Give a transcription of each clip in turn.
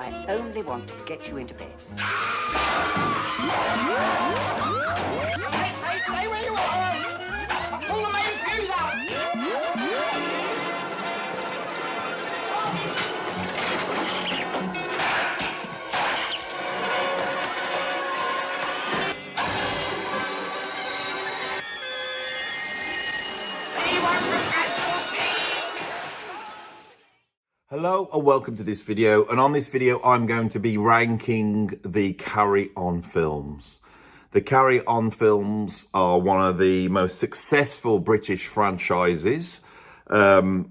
I only want to get you into bed. Stay where you are! Pull the main fuse out! Hello and welcome to this video, and on this video I'm going to be ranking the Carry On films. The Carry On films are one of the most successful British franchises in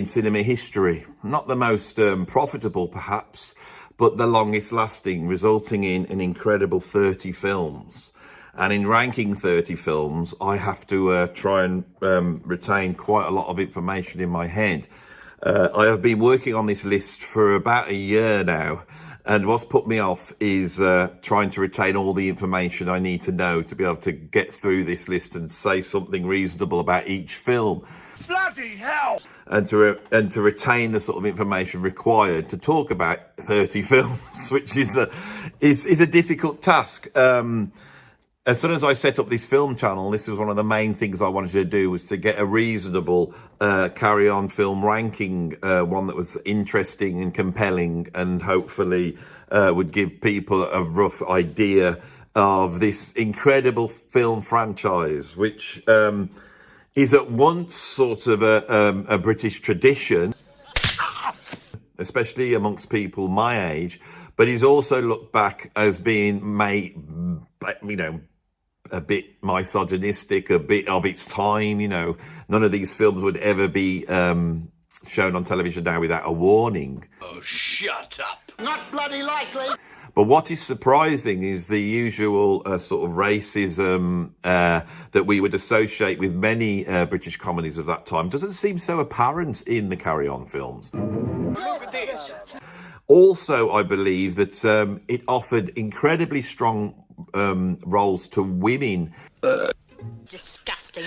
cinema history. Not the most profitable perhaps, but the longest lasting, resulting in an incredible 30 films. And in ranking 30 films, I have to try and retain quite a lot of information in my head. I have been working on this list for about a year now, and what's put me off is trying to retain all the information I need to know to be able to get through this list and say something reasonable about each film. Bloody hell! And to retain the sort of information required to talk about 30 films, which is a difficult task. As soon as I set up this film channel, this was one of the main things I wanted to do, was to get a reasonable Carry On film ranking, one that was interesting and compelling, and hopefully would give people a rough idea of this incredible film franchise, which is at once sort of a British tradition, especially amongst people my age, but is also looked back as being made, you know, a bit misogynistic, a bit of its time. You know, none of these films would ever be shown on television now without a warning. Oh, shut up. Not bloody likely. But what is surprising is the usual sort of racism that we would associate with many British comedies of that time doesn't seem so apparent in the Carry On films. Look at this. Also, I believe that it offered incredibly strong roles to women. Disgusting.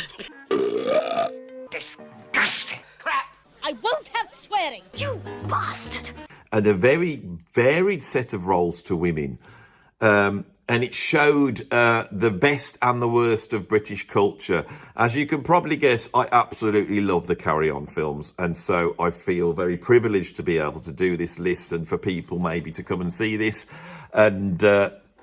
Disgusting. Crap. I won't have swearing. You bastard. And a very varied set of roles to women. And it showed the best and the worst of British culture. As you can probably guess, I absolutely love the Carry On films. And so I feel very privileged to be able to do this list and for people maybe to come and see this. And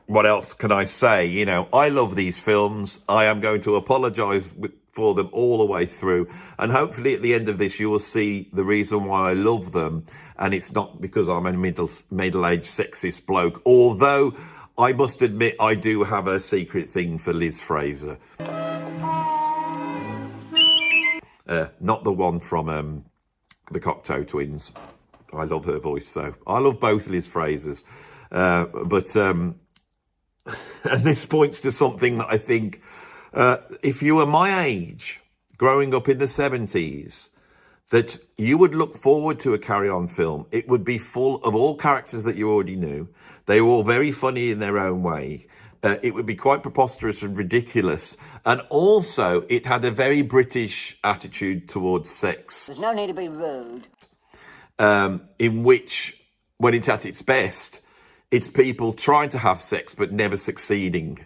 what else can I say? You know, I love these films. I am going to apologise for them all the way through. And hopefully at the end of this, you will see the reason why I love them. And it's not because I'm a middle-aged sexist bloke. Although I must admit, I do have a secret thing for Liz Fraser. Not the one from the Cocteau Twins. I love her voice, though. I love both Liz Frasers. And this points to something that I think, if you were my age, growing up in the 70s, that you would look forward to a Carry On film. It would be full of all characters that you already knew. They were all very funny in their own way. It would be quite preposterous and ridiculous. And also, it had a very British attitude towards sex. There's no need to be rude. In which, when it's at its best, it's people trying to have sex but never succeeding.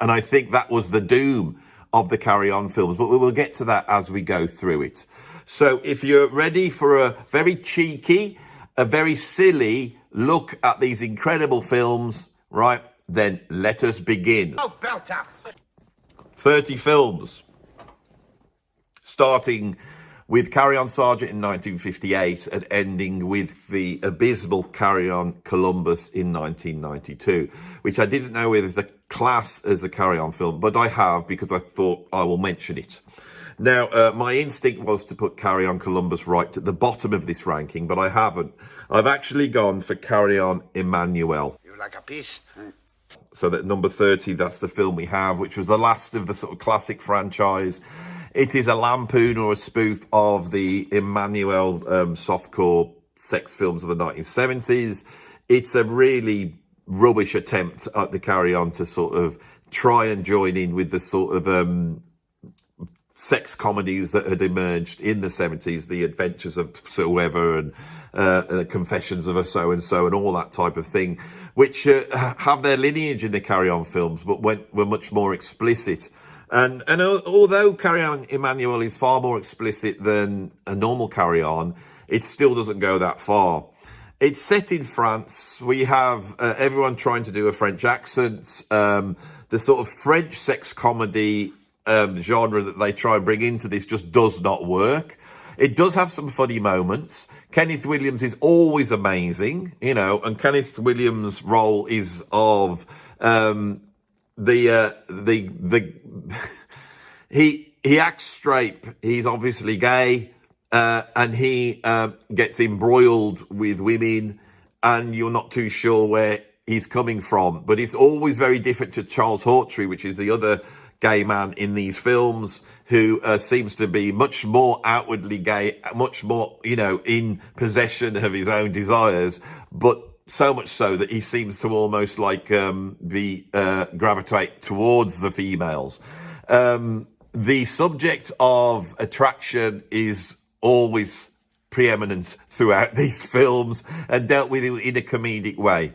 And I think that was the doom of the Carry On films. But we will get to that as we go through it. So if you're ready for a very cheeky, a very silly look at these incredible films, right, then let us begin. Oh, belt up. 30 films. Starting with Carry On Sergeant in 1958 and ending with the abysmal Carry On Columbus in 1992, which I didn't know whether the class as a Carry On film, but I have because I thought I will mention it. Now, my instinct was to put Carry On Columbus right at the bottom of this ranking, but I haven't. I've actually gone for Carry On Emmanuel. You're like a piece. So that number 30, that's the film we have, which was the last of the sort of classic franchise. It is a lampoon or a spoof of the Emmanuel softcore sex films of the 1970s. It's a really rubbish attempt at the Carry On to sort of try and join in with the sort of sex comedies that had emerged in the 70s, The Adventures of So Whoever and the Confessions of a So-and-so and all that type of thing, which have their lineage in the Carry On films, but were much more explicit. And although Carry On Emmanuel is far more explicit than a normal Carry On, it still doesn't go that far. It's set in France. We have everyone trying to do a French accent. The sort of French sex comedy genre that they try and bring into this just does not work. It does have some funny moments. Kenneth Williams is always amazing, you know, and Kenneth Williams' role is of he acts straight. He's obviously gay, and he gets embroiled with women, and you're not too sure where he's coming from. But it's always very different to Charles Hawtrey, which is the other gay man in these films, who seems to be much more outwardly gay, much more, you know, in possession of his own desires, but so much so that he seems to almost like gravitate towards the females. The subject of attraction is always preeminent throughout these films and dealt with in a comedic way.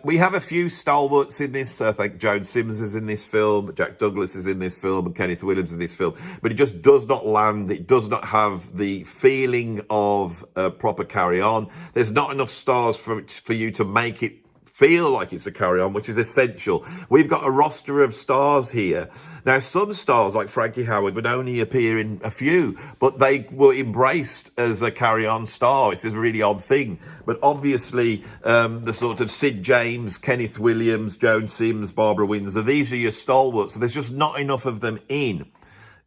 We have a few stalwarts in this. I think Joan Sims is in this film, Jack Douglas is in this film, and Kenneth Williams is in this film. But it just does not land. It does not have the feeling of a proper Carry On. There's not enough stars for you to make it feel like it's a Carry On, which is essential. We've got a roster of stars here. Now, some stars, like Frankie Howard, would only appear in a few, but they were embraced as a Carry On star. It's a really odd thing. But obviously, the sort of Sid James, Kenneth Williams, Joan Sims, Barbara Windsor, these are your stalwarts. So there's just not enough of them in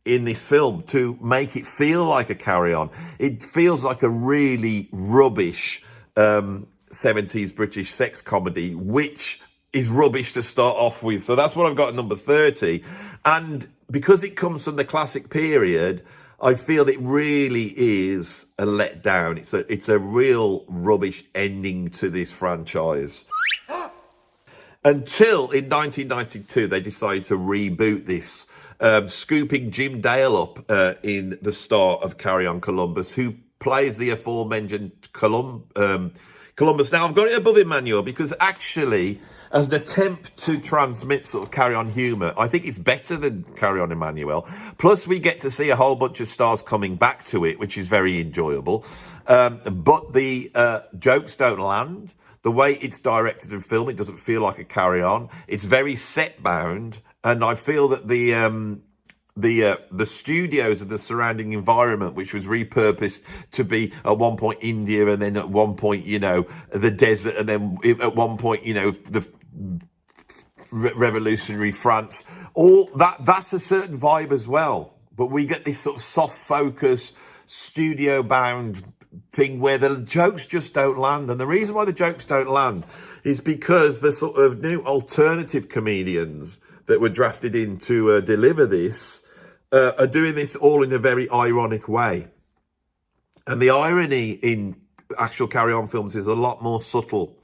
this film to make it feel like a Carry On. It feels like a really rubbish 70s British sex comedy, which is rubbish to start off with. So that's what I've got at number 30. And because it comes from the classic period, I feel it really is a letdown. It's a real rubbish ending to this franchise. Until in 1992, they decided to reboot this, scooping Jim Dale up in the star of Carry On Columbus, who plays the aforementioned Columbus. Now, I've got it above Emmanuel because actually, as an attempt to transmit sort of Carry On humour, I think it's better than Carry On Emmanuel. Plus, we get to see a whole bunch of stars coming back to it, which is very enjoyable. But the jokes don't land. The way it's directed and filmed, it doesn't feel like a Carry On. It's very set-bound, and I feel that the studios and the surrounding environment, which was repurposed to be at one point India, and then at one point, you know, the desert, and then at one point, you know, the revolutionary France, all that's a certain vibe as well. But we get this sort of soft focus, studio bound thing where the jokes just don't land. And the reason why the jokes don't land is because the sort of new alternative comedians that were drafted in to deliver this are doing this all in a very ironic way. And the irony in actual Carry On films is a lot more subtle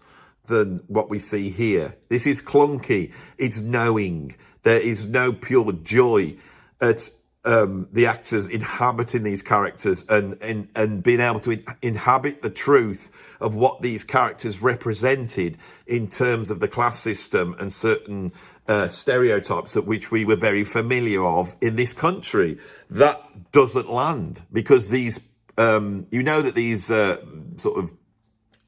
than what we see here. This is clunky. It's knowing. There is no pure joy at the actors inhabiting these characters and being able to inhabit the truth of what these characters represented in terms of the class system and certain stereotypes at which we were very familiar of in this country. That doesn't land because these, you know, that these sort of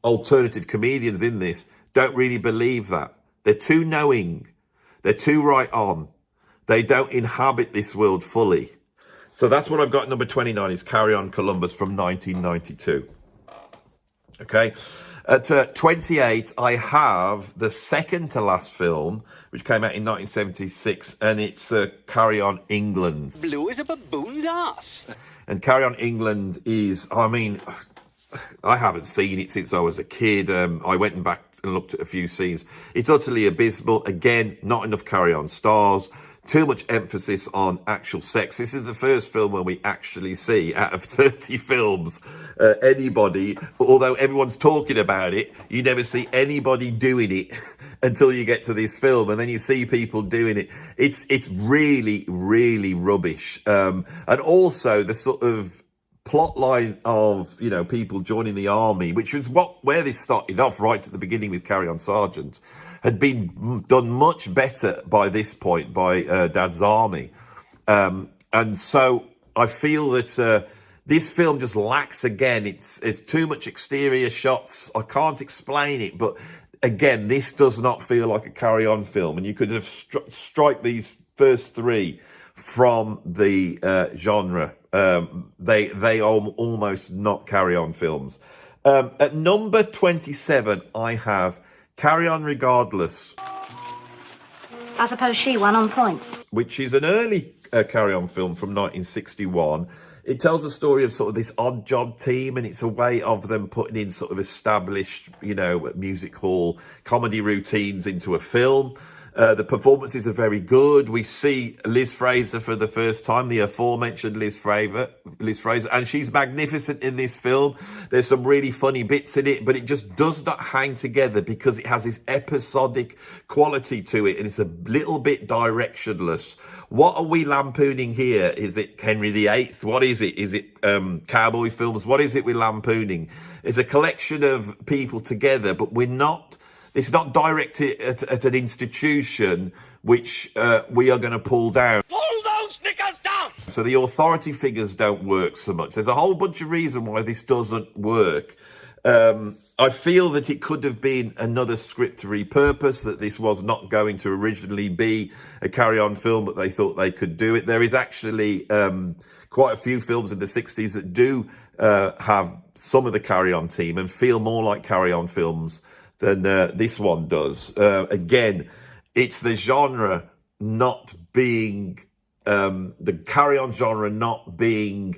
alternative comedians in this don't really believe that. They're too knowing. They're too right on. They don't inhabit this world fully. So that's what I've got. Number 29 is Carry On Columbus from 1992. Okay. At 28, I have the second to last film, which came out in 1976, and it's Carry On England. Blue as a baboon's ass. And Carry On England is, I mean, I haven't seen it since I was a kid. I went back and looked at a few scenes. It's utterly abysmal. Again, not enough Carry On stars. too much emphasis on actual sex. This is the first film where we actually see, out of 30 films, anybody, although everyone's talking about it, you never see anybody doing it until you get to this film, and then you see people doing it. It's really, really rubbish. And also the sort of plot line of, you know, people joining the army, which was where this started off right at the beginning with Carry On Sergeant, had been done much better by this point by Dad's Army. And so I feel that this film just lacks again. It's too much exterior shots. I can't explain it, but again, this does not feel like a Carry On film. And you could have strike these first three from the genre. They are almost not Carry On films. At number 27, I have Carry On Regardless. I suppose she won on points. Which is an early Carry On film from 1961. It tells the story of sort of this odd job team, and it's a way of them putting in sort of established, you know, music hall comedy routines into a film. The performances are very good. We see Liz Fraser for the first time, the aforementioned Liz Fraser, and she's magnificent in this film. There's some really funny bits in it, but it just does not hang together because it has this episodic quality to it, and it's a little bit directionless. What are we lampooning here? Is it Henry VIII? What is it? Is it cowboy films? What is it we're lampooning? It's a collection of people together, but it's not directed at an institution which we are going to pull down. Pull those knickers down! So the authority figures don't work so much. There's a whole bunch of reasons why this doesn't work. I feel that it could have been another script to repurpose, that this was not going to originally be a carry-on film, but they thought they could do it. There is actually quite a few films in the 60s that do have some of the carry-on team and feel more like carry-on films than this one does. Again, it's the genre not being, the carry-on genre not being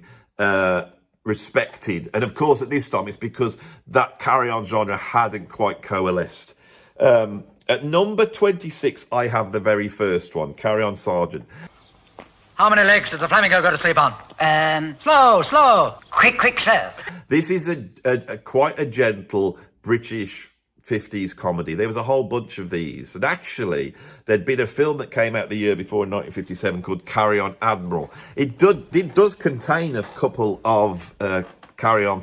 respected. And of course, at this time, it's because that carry-on genre hadn't quite coalesced. At number 26, I have the very first one, Carry On Sergeant. How many legs does a flamingo go to sleep on? Slow. Quick, slow. This is a quite a gentle British 50s comedy. There was a whole bunch of these. And actually, there'd been a film that came out the year before in 1957 called Carry On Admiral. It does contain a couple of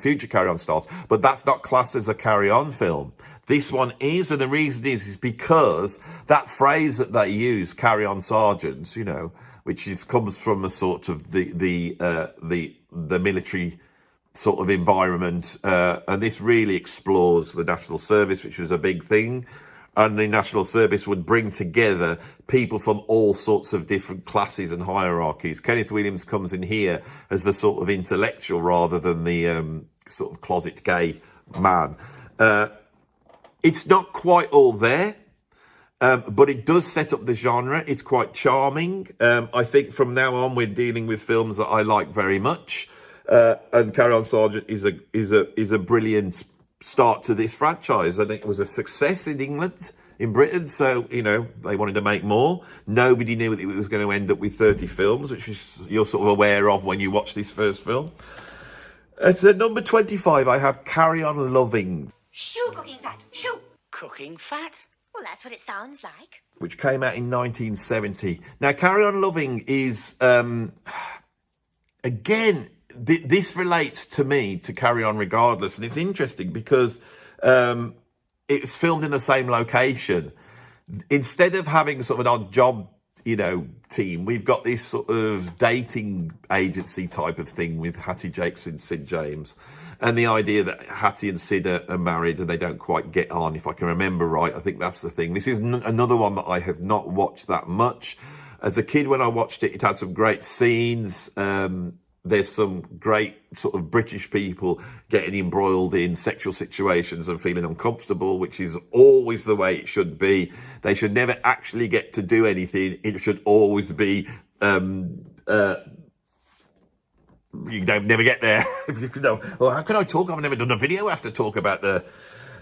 future Carry On stars, but that's not classed as a Carry On film. This one is, and the reason is because that phrase that they use, Carry On Sergeants, you know, which comes from a sort of the military sort of environment, and this really explores the National Service, which was a big thing, and the National Service would bring together people from all sorts of different classes and hierarchies. Kenneth Williams comes in here as the sort of intellectual rather than the sort of closet gay man. It's not quite all there, but it does set up the genre. It's quite charming. I think from now on we're dealing with films that I like very much. And Carry On Sergeant is a brilliant start to this franchise. I think it was a success in England, in Britain, so, you know, they wanted to make more. Nobody knew that it was going to end up with 30 films, which you're sort of aware of when you watch this first film. At number 25, I have Carry On Loving. Shoo, cooking fat. Shoo. Cooking fat? Well, that's what it sounds like. Which came out in 1970. Now, Carry On Loving is, again, this relates to me to Carry On Regardless, and it's interesting because it's filmed in the same location. Instead of having sort of an odd job, you know, team, we've got this sort of dating agency type of thing with Hattie Jakes and Sid James, and the idea that Hattie and Sid are married and they don't quite get on, if I can remember right. I think that's the thing. This is another one that I have not watched that much. As a kid, when I watched it, it had some great scenes. There's some great sort of British people getting embroiled in sexual situations and feeling uncomfortable, which is always the way it should be. They should never actually get to do anything. It should always be, you don't never get there. Well, how can I talk? I've never done a video. I have to talk about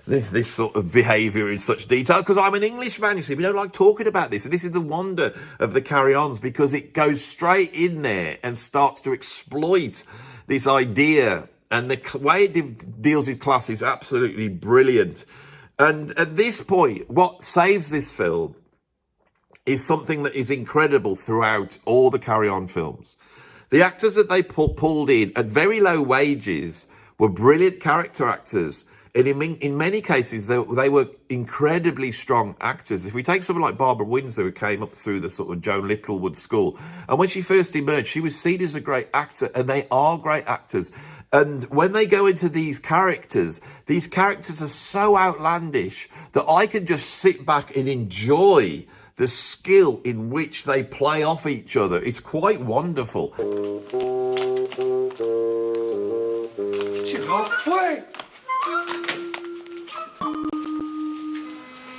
this sort of behaviour in such detail, because I'm an Englishman, you see. We don't like talking about this. And this is the wonder of the carry-ons, because it goes straight in there and starts to exploit this idea. And the way it deals with class is absolutely brilliant. And at this point, what saves this film is something that is incredible throughout all the carry-on films. The actors that they pulled in at very low wages were brilliant character actors. And in many cases, they were incredibly strong actors. If we take someone like Barbara Windsor, who came up through the sort of Joan Littlewood school, and when she first emerged, she was seen as a great actor, and they are great actors. And when they go into these characters are so outlandish that I can just sit back and enjoy the skill in which they play off each other. It's quite wonderful.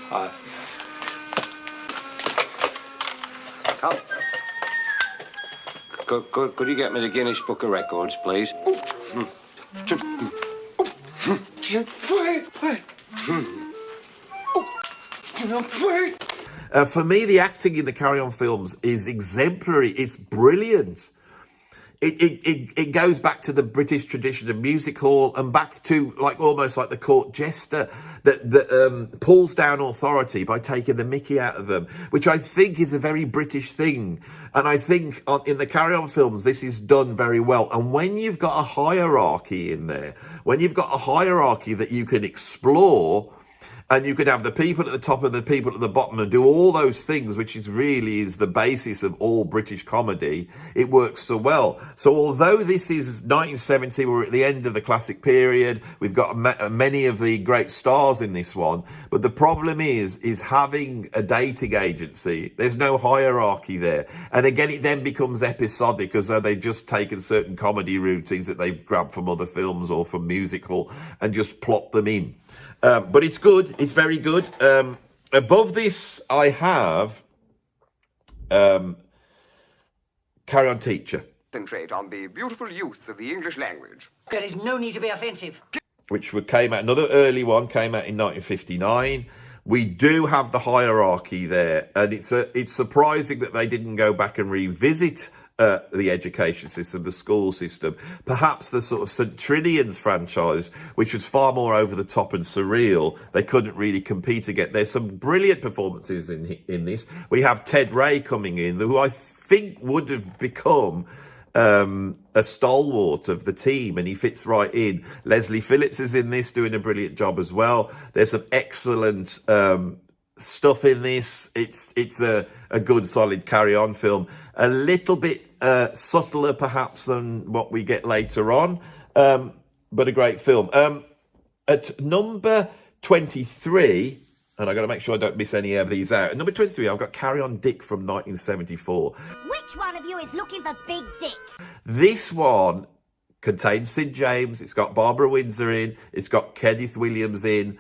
Hi. Come. Could you get me the Guinness Book of Records, please? For me, the acting in the carry-on films is exemplary. It's brilliant. It goes back to the British tradition of music hall, and back to almost like the court jester that pulls down authority by taking the mickey out of them, which I think is a very British thing. And I think in the carry-on films, this is done very well. And when you've got a hierarchy in there, when you've got a hierarchy that you can explore, and you could have the people at the top and the people at the bottom and do all those things, which is the basis of all British comedy. It works so well. So although this is 1970, we're at the end of the classic period. We've got many of the great stars in this one. But the problem is having a dating agency. There's no hierarchy there. And again, it then becomes episodic, as though they've just taken certain comedy routines that they've grabbed from other films or from music hall and just plopped them in. But it's good. It's very good. Above this, I have Carry On Teacher. Concentrate on the beautiful use of the English language. There is no need to be offensive. Which came out, another early one, came out in 1959. We do have the hierarchy there, and it's surprising that they didn't go back and revisit the education system, the school system. Perhaps the sort of St. Trinian's franchise, which was far more over the top and surreal, they couldn't really compete against. There's some brilliant performances in this. We have Ted Ray coming in, who I think would have become a stalwart of the team, and he fits right in. Leslie Phillips is in this, doing a brilliant job as well. There's some excellent stuff in this. It's a good, solid carry-on film. A little bit subtler, perhaps, than what we get later on, but a great film. At number 23, and I've got to make sure I don't miss any of these out. At number 23, I've got Carry On Dick from 1974. Which one of you is looking for Big Dick? This one contains Sid James. It's got Barbara Windsor in. It's got Kenneth Williams in.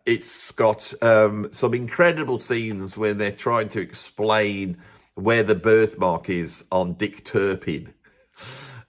It's got some incredible scenes when they're trying to explain where the birthmark is on Dick Turpin.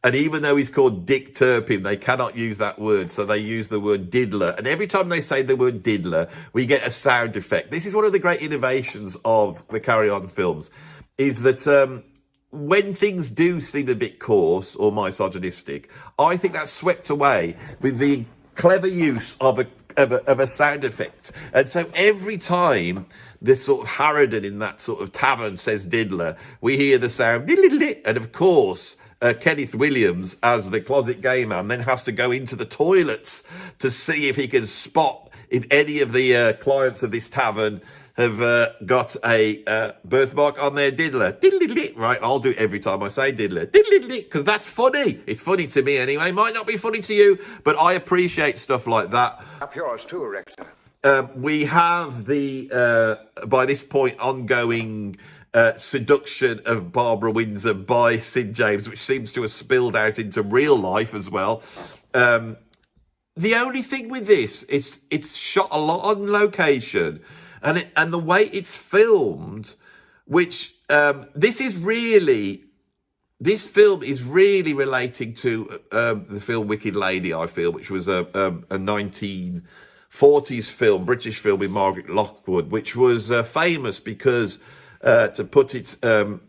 And even though he's called Dick Turpin, they cannot use that word, so they use the word diddler. And every time they say the word diddler, we get a sound effect. This is one of the great innovations of the Carry On films, is that when things do seem a bit coarse or misogynistic, I think that's swept away with the clever use of a sound effect. And so every time this sort of harridan in that sort of tavern says diddler, we hear the sound, and of course Kenneth Williams, as the closet gay man, then has to go into the toilets to see if he can spot if any of the clients of this tavern have got a birthmark on their diddler. Right, I'll do it every time I say diddler. Because that's funny. It's funny to me anyway. Might not be funny to you, but I appreciate stuff like that. Up yours too, Rector. We have the, by this point, ongoing seduction of Barbara Windsor by Sid James, which seems to have spilled out into real life as well. The only thing with this, it's shot a lot on location, and the way it's filmed, which this film is really relating to the film Wicked Lady, I feel, which was a 1940 40s film, British film with Margaret Lockwood, which was famous because, to put it in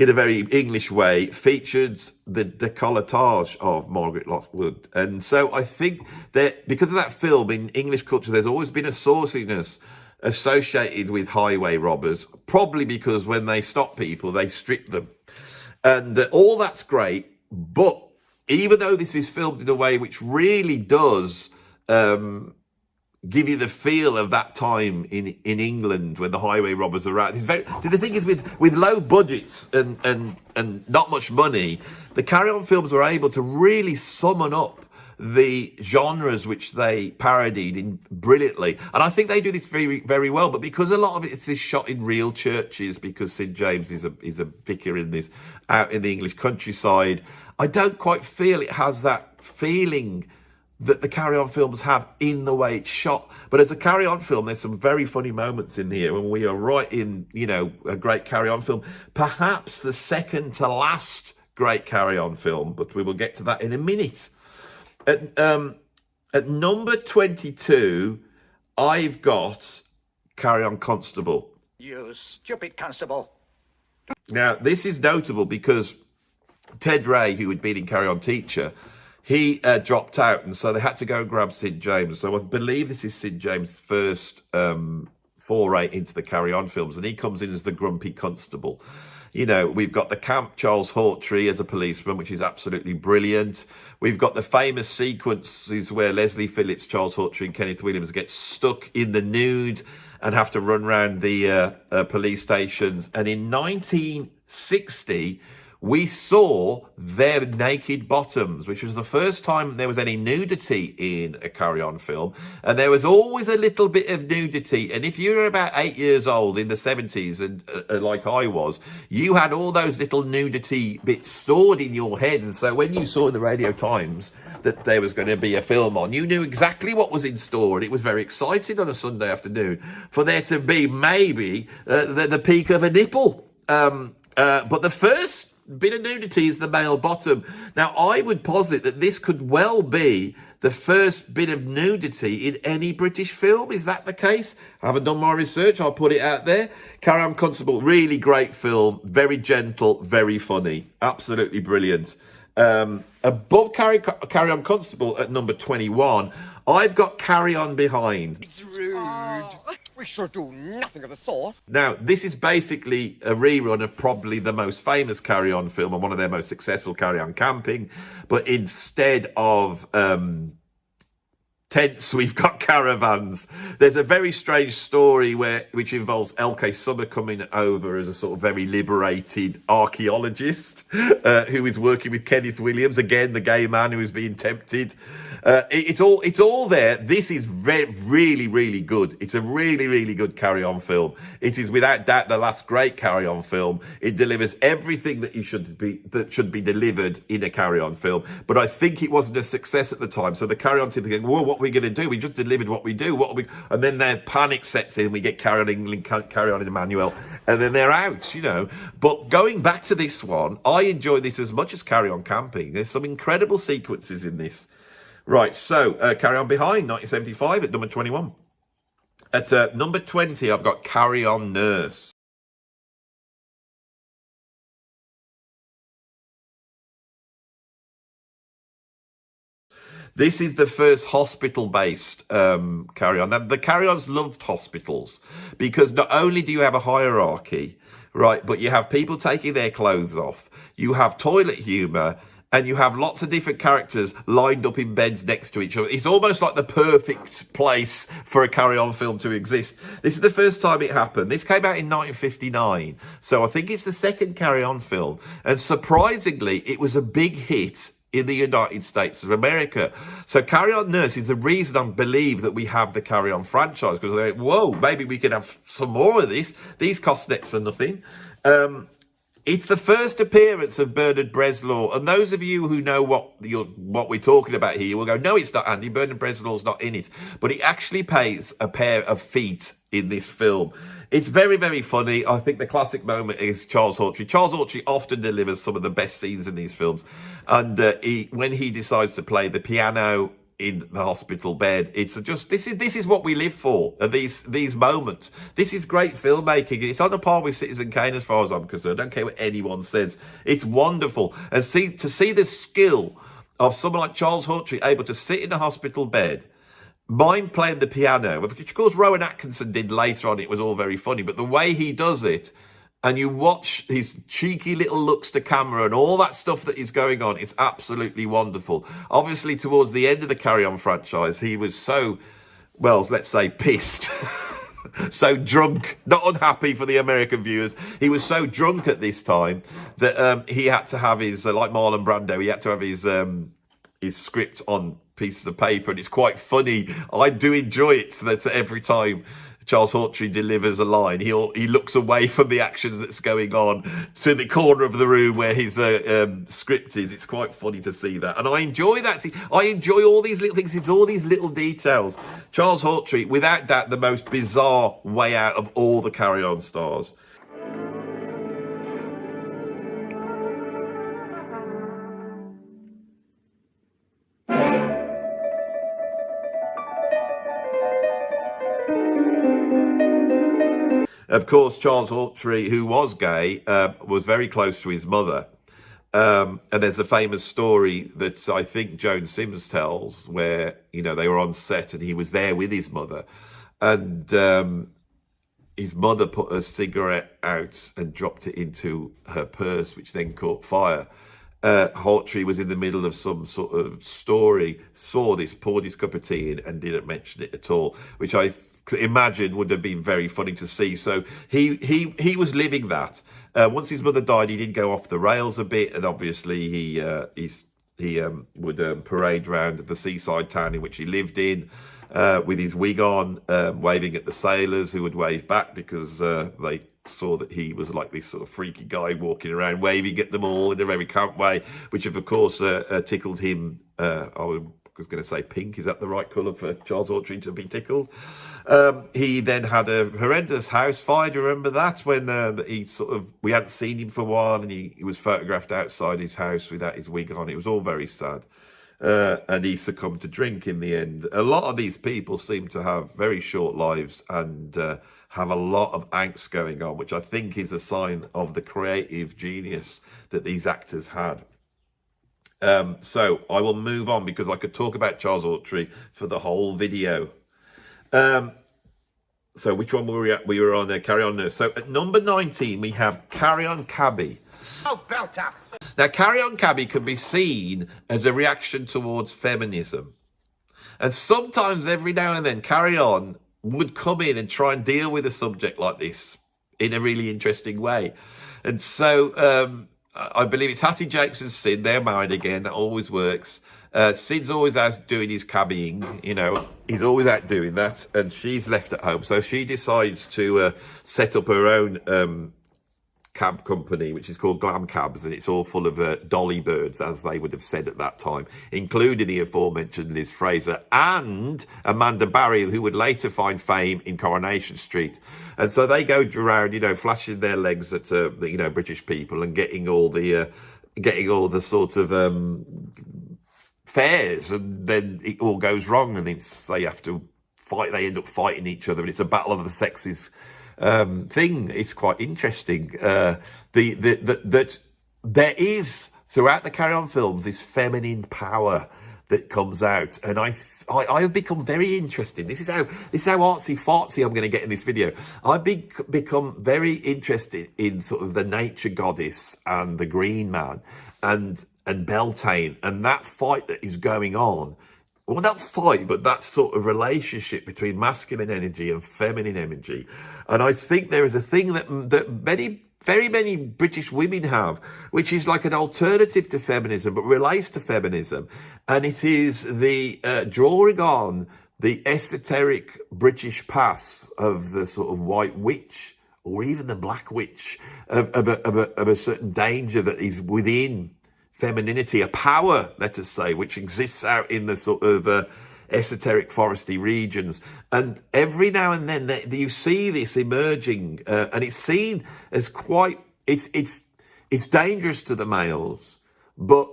a very English way, featured the décolletage of Margaret Lockwood. And so I think that because of that film, in English culture, there's always been a sauciness associated with highway robbers, probably because when they stop people, they strip them. And all that's great, but even though this is filmed in a way which really does give you the feel of that time in England when the highway robbers are out. It's very, see, the thing is, with low budgets and not much money, the Carry On films were able to really summon up the genres which they parodied in brilliantly. And I think they do this very, very well. But because a lot of it is shot in real churches, because Sid James is a vicar in this, out in the English countryside, I don't quite feel it has that feeling that the Carry On films have in the way it's shot. But as a Carry On film, there's some very funny moments in here when we are right in, you know, a great Carry On film. Perhaps the second to last great Carry On film, but we will get to that in a minute. At number 22, I've got Carry On Constable. You stupid constable. Now, this is notable because Ted Ray, who had been in Carry On Teacher, he dropped out, and so they had to go and grab Sid James. So I believe this is Sid James' first foray into the Carry On films, and he comes in as the grumpy constable. You know, we've got the camp Charles Hawtrey as a policeman, which is absolutely brilliant. We've got the famous sequences where Leslie Phillips, Charles Hawtrey and Kenneth Williams get stuck in the nude and have to run around the police stations. And in 1960, we saw their naked bottoms, which was the first time there was any nudity in a Carry On film. And there was always a little bit of nudity. And if you were about 8 years old in the 70s, and like I was, you had all those little nudity bits stored in your head. And so when you saw in the Radio Times that there was going to be a film on, you knew exactly what was in store. And it was very exciting on a Sunday afternoon for there to be maybe the peak of a nipple. But the first bit of nudity is the male bottom. Now, I would posit that this could well be the first bit of nudity in any British film. Is that the case? I haven't done my research. I'll put it out there. Carry On Constable, really great film. Very gentle, very funny. Absolutely brilliant. Above Carry On Constable at number 21, I've got Carry On Behind. It's rude. We shall do nothing of the sort. Now, this is basically a rerun of probably the most famous Carry On film and one of their most successful, Carry On Camping. But instead of tents, we've got caravans. There's a very strange story which involves L.K. Summer coming over as a sort of very liberated archaeologist who is working with Kenneth Williams, again, the gay man who is being tempted. It's all there. This is really, really good. It's a really, really good Carry On film. It is without doubt the last great Carry On film. It delivers everything that should be delivered in a Carry On film. But I think it wasn't a success at the time. So the Carry On team are going, whoa, what are we going to do? We just delivered what we do. And then their panic sets in. We get Carry On England, Carry On in Emmanuel, and then they're out, you know. But going back to this one, I enjoy this as much as Carry On Camping. There's some incredible sequences in this. Right, so Carry On Behind, 1975 at number 21. At number 20, I've got Carry On Nurse. This is the first hospital-based Carry On. Now, the Carry Ons loved hospitals because not only do you have a hierarchy, right, but you have people taking their clothes off, you have toilet humour, and you have lots of different characters lined up in beds next to each other. It's almost like the perfect place for a Carry On film to exist. This is the first time it happened. This came out in 1959. So I think it's the second Carry On film. And surprisingly, it was a big hit in the United States of America. So Carry On Nurse is the reason I believe that we have the Carry On franchise, because they're like, whoa, maybe we can have some more of this. These cost nets are nothing. It's the first appearance of Bernard Breslau's, and those of you who know what we're talking about here will go, no, it's not, Andy. Bernard Breslau's not in it, but he actually plays a pair of feet in this film. It's very, very funny. I think the classic moment is Charles Hawtrey. Charles Hawtrey often delivers some of the best scenes in these films, and when he decides to play the piano in the hospital bed, it's just this is what we live for, these moments. This is great filmmaking. It's on a par with Citizen Kane as far as I'm concerned. I don't care what anyone says. It's wonderful. And to see the skill of someone like Charles Hawtrey able to sit in a hospital bed, mind playing the piano, which of course Rowan Atkinson did later on, it was all very funny, but the way he does it, and you watch his cheeky little looks to camera and all that stuff that is going on, it's absolutely wonderful. Obviously, towards the end of the Carry On franchise, he was so, well, let's say pissed, so drunk, not unhappy for the American viewers. He was so drunk at this time that he had to have his, like Marlon Brando, he had to have his script on pieces of paper, and it's quite funny. I do enjoy it, that every time Charles Hawtrey delivers a line, he looks away from the actions that's going on to the corner of the room where his script is. It's quite funny to see that, and I enjoy that. See, I enjoy all these little things. It's all these little details. Charles Hawtrey, without that, the most bizarre way out of all the Carry On stars. Of course, Charles Hawtrey, who was gay, was very close to his mother. And there's the famous story that I think Joan Sims tells where, you know, they were on set and he was there with his mother. And his mother put a cigarette out and dropped it into her purse, which then caught fire. Hawtrey was in the middle of some sort of story, saw this, poured his cup of tea in and didn't mention it at all, which I imagine would have been very funny to see. So he was living that. Once his mother died, he did go off the rails a bit, and obviously he would parade around the seaside town in which he lived in with his wig on, waving at the sailors who would wave back because they saw that he was like this sort of freaky guy walking around waving at them all in a very camp way, which of course tickled him. I was going to say pink. Is that the right colour for Charles Hawtrey to be tickled? He then had a horrendous house fire. Do you remember that? When we hadn't seen him for a while, and he was photographed outside his house without his wig on. It was all very sad. And he succumbed to drink in the end. A lot of these people seem to have very short lives and have a lot of angst going on, which I think is a sign of the creative genius that these actors had. So I will move on because I could talk about Charles Hawtrey for the whole video. So which one were we at? We were on Carry On Nurse. So at number 19, we have Carry On Cabby. Oh, belt up. Now, Carry On Cabby can be seen as a reaction towards feminism. And sometimes, every now and then, Carry On would come in and try and deal with a subject like this in a really interesting way. And so I believe it's Hattie Jakes and Sid. They're married again. That always works. Sid's always out doing his cabbying. You know, he's always out doing that. And she's left at home. So she decides to set up her own cab company, which is called Glam Cabs, and it's all full of dolly birds, as they would have said at that time, including the aforementioned Liz Fraser and Amanda Barry, who would later find fame in Coronation Street. And so they go around, you know, flashing their legs at you know, British people and getting all the sort of fares, and then it all goes wrong, and they have to fight. They end up fighting each other, and it's a battle of the sexes. Thing. It's quite interesting that there is throughout the Carry On films this feminine power that comes out, and I've become very interested. This is how artsy fartsy I'm going to get in this video. I've become very interested in sort of the nature goddess and the Green Man and Beltane and that fight that is going on. Well, not fight, but that sort of relationship between masculine energy and feminine energy. And I think there is a thing that very many British women have, which is like an alternative to feminism, but relates to feminism. And it is the drawing on the esoteric British past of the sort of white witch or even the Black Witch of a certain danger that is within femininity, a power, let us say, which exists out in the sort of esoteric foresty regions. And every now and then you see this emerging, and it's seen as quite, it's dangerous to the males, but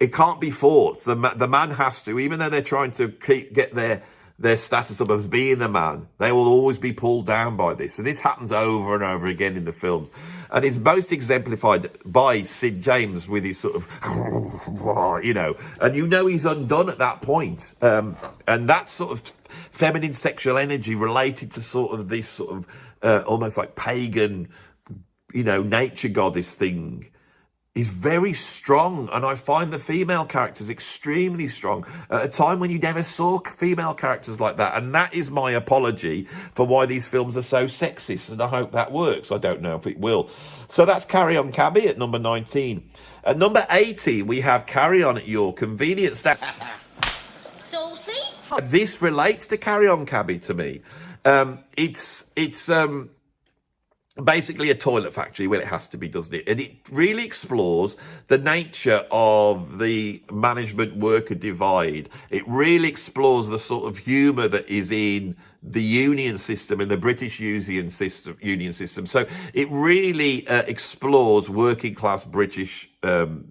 it can't be fought. The man has to, even though they're trying to get their status up as being the man, they will always be pulled down by this. And this happens over and over again in the films. And it's most exemplified by Sid James with his sort of, and he's undone at that point. And that sort of feminine sexual energy related to sort of this sort of almost like pagan, nature goddess thing is very strong, and I find the female characters extremely strong at a time when you never saw female characters like that. And that is my apology for why these films are so sexist, and I hope that works. I don't know if it will. So that's Carry On Cabby at number 19. At number 18, we have Carry On at Your Convenience. Saucy? This relates to Carry On Cabby to me. It's basically a toilet factory. Well, it has to be, doesn't it? And it really explores the nature of the management worker divide. It really explores the sort of humour that is in the union system and the British union system. So it really explores working class British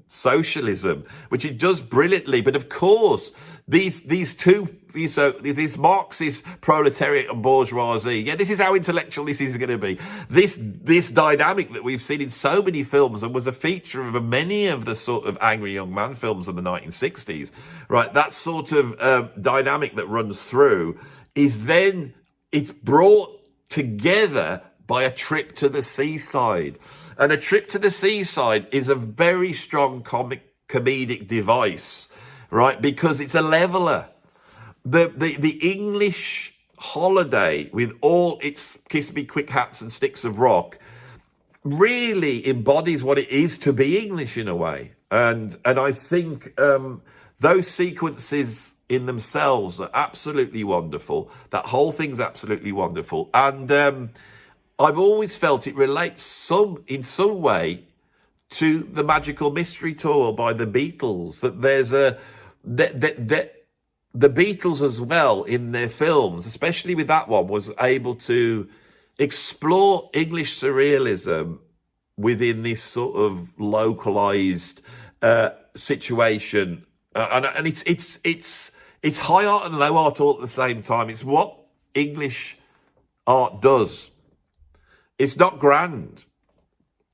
socialism, which it does brilliantly. But of course, these two, this Marxist proletariat and bourgeoisie, this is how intellectual this is going to be. This dynamic that we've seen in so many films and was a feature of many of the sort of angry young man films in the 1960s, right? That sort of dynamic that runs through it's brought together by a trip to the seaside. And a trip to the seaside is a very strong comedic device, right? Because it's a leveler. The English holiday, with all its kiss me quick hats and sticks of rock, really embodies what it is to be English in a way. And I think those sequences in themselves are absolutely wonderful. That whole thing's absolutely wonderful. And I've always felt it relates in some way to the Magical Mystery Tour by the Beatles, that there's the Beatles as well in their films, especially with that one, was able to explore English surrealism within this sort of localized situation. And it's high art and low art all at the same time. It's what English art does. It's not grand.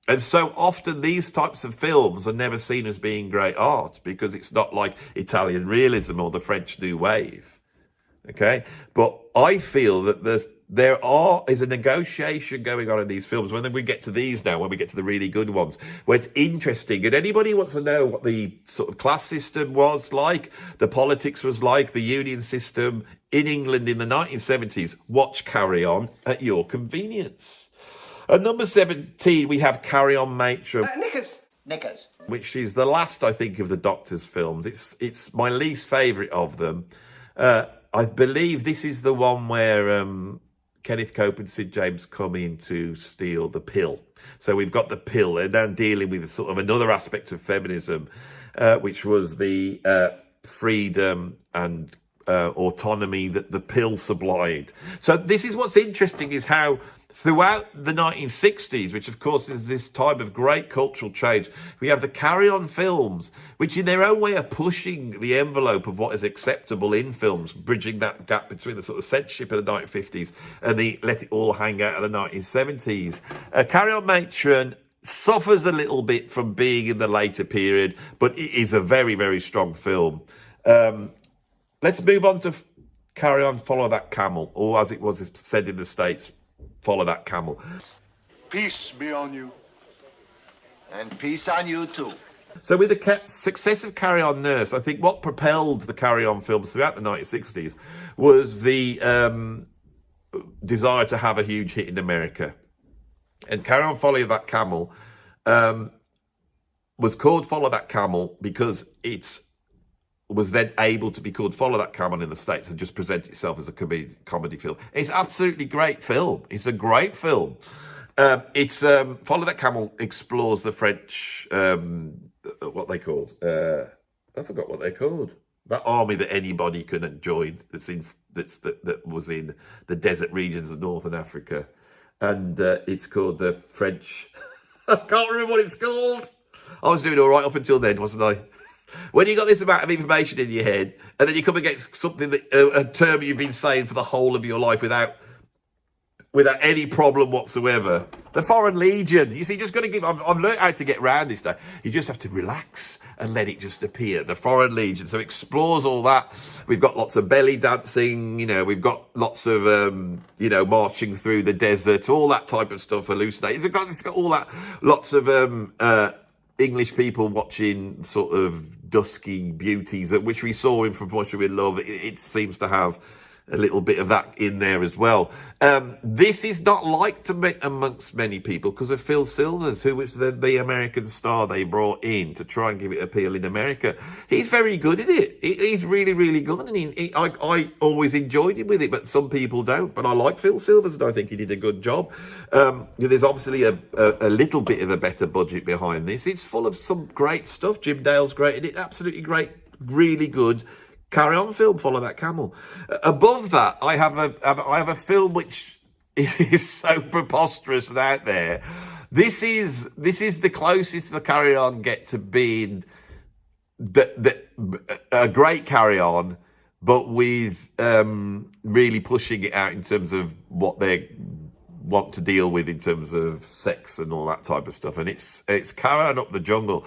And so often these types of films are never seen as being great art because it's not like Italian realism or the French New Wave. Okay? But I feel that there is a negotiation going on in these films. When we get to these now, when we get to the really good ones, where it's interesting. And anybody wants to know what the sort of class system was like, the politics was like, the union system in England in the 1970s, watch Carry On at your convenience. At number 17, we have Carry On Matron. Knickers. Which is the last, I think, of the Doctor's films. It's my least favourite of them. I believe this is the one where Kenneth Cope and Sid James come in to steal the pill. So we've got the pill, and then dealing with sort of another aspect of feminism, which was the freedom and autonomy that the pill supplied. So this is what's interesting, is how throughout the 1960s, which of course is this time of great cultural change, we have the Carry On films, which in their own way are pushing the envelope of what is acceptable in films, bridging that gap between the sort of censorship of the 1950s and the let it all hang out of the 1970s. Carry On Matron suffers a little bit from being in the later period, but it is a very, very strong film. Let's move on to Carry On, Follow That Camel, or as it was said in the States, Follow That Camel. Peace be on you. And peace on you too. So with the success of Carry On Nurse, I think what propelled the Carry On films throughout the 1960s was the desire to have a huge hit in America. And Carry On, Follow That Camel was called Follow That Camel because it was then able to be called Follow That Camel in the States and just present itself as a comedy film. It's absolutely great film. It's a great film. It's Follow That Camel explores the French, what they called. I forgot what they're called. That army that anybody can join. That was in the desert regions of Northern Africa, and it's called the French. I can't remember what it's called. I was doing all right up until then, wasn't I? When you got this amount of information in your head, and then you come against something that a term you've been saying for the whole of your life without any problem whatsoever. The Foreign Legion. You see, you just got to give. I've learned how to get around this now. You just have to relax and let it just appear. The Foreign Legion. So it explores all that. We've got lots of belly dancing. You know, we've got lots of marching through the desert, all that type of stuff. Hallucinating. It's got all that. Lots of English people watching sort of dusky beauties, which we saw in From Russia with Love. It seems to have a little bit of that in there as well. This is not liked amongst many people because of Phil Silvers, who was the American star they brought in to try and give it appeal in America. He's very good at it. He's really, really good, and I always enjoyed him with it, but some people don't. But I like Phil Silvers, and I think he did a good job. There's obviously a little bit of a better budget behind this. It's full of some great stuff. Jim Dale's great in it, absolutely great, really good. Carry On film, Follow That Camel. Above that, I have a film which is so preposterous and out there. This is the closest the Carry On get to being a great Carry On, but with really pushing it out in terms of what they want to deal with in terms of sex and all that type of stuff. And it's Carry On Up the Jungle.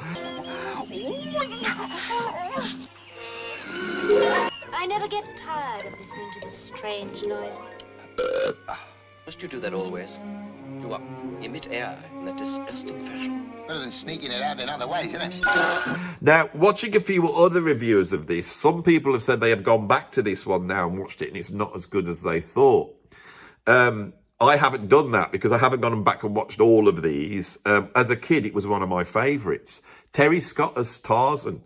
I never get tired of listening to this strange noise. Must you do that always? You emit air in that disgusting fashion. Better than sneaking it out in other ways, isn't it? Now, watching a few other reviews of this, some people have said they have gone back to this one now and watched it, and it's not as good as they thought. I haven't done that because I haven't gone back and watched all of these. As a kid, it was one of my favourites. Terry Scott as Tarzan.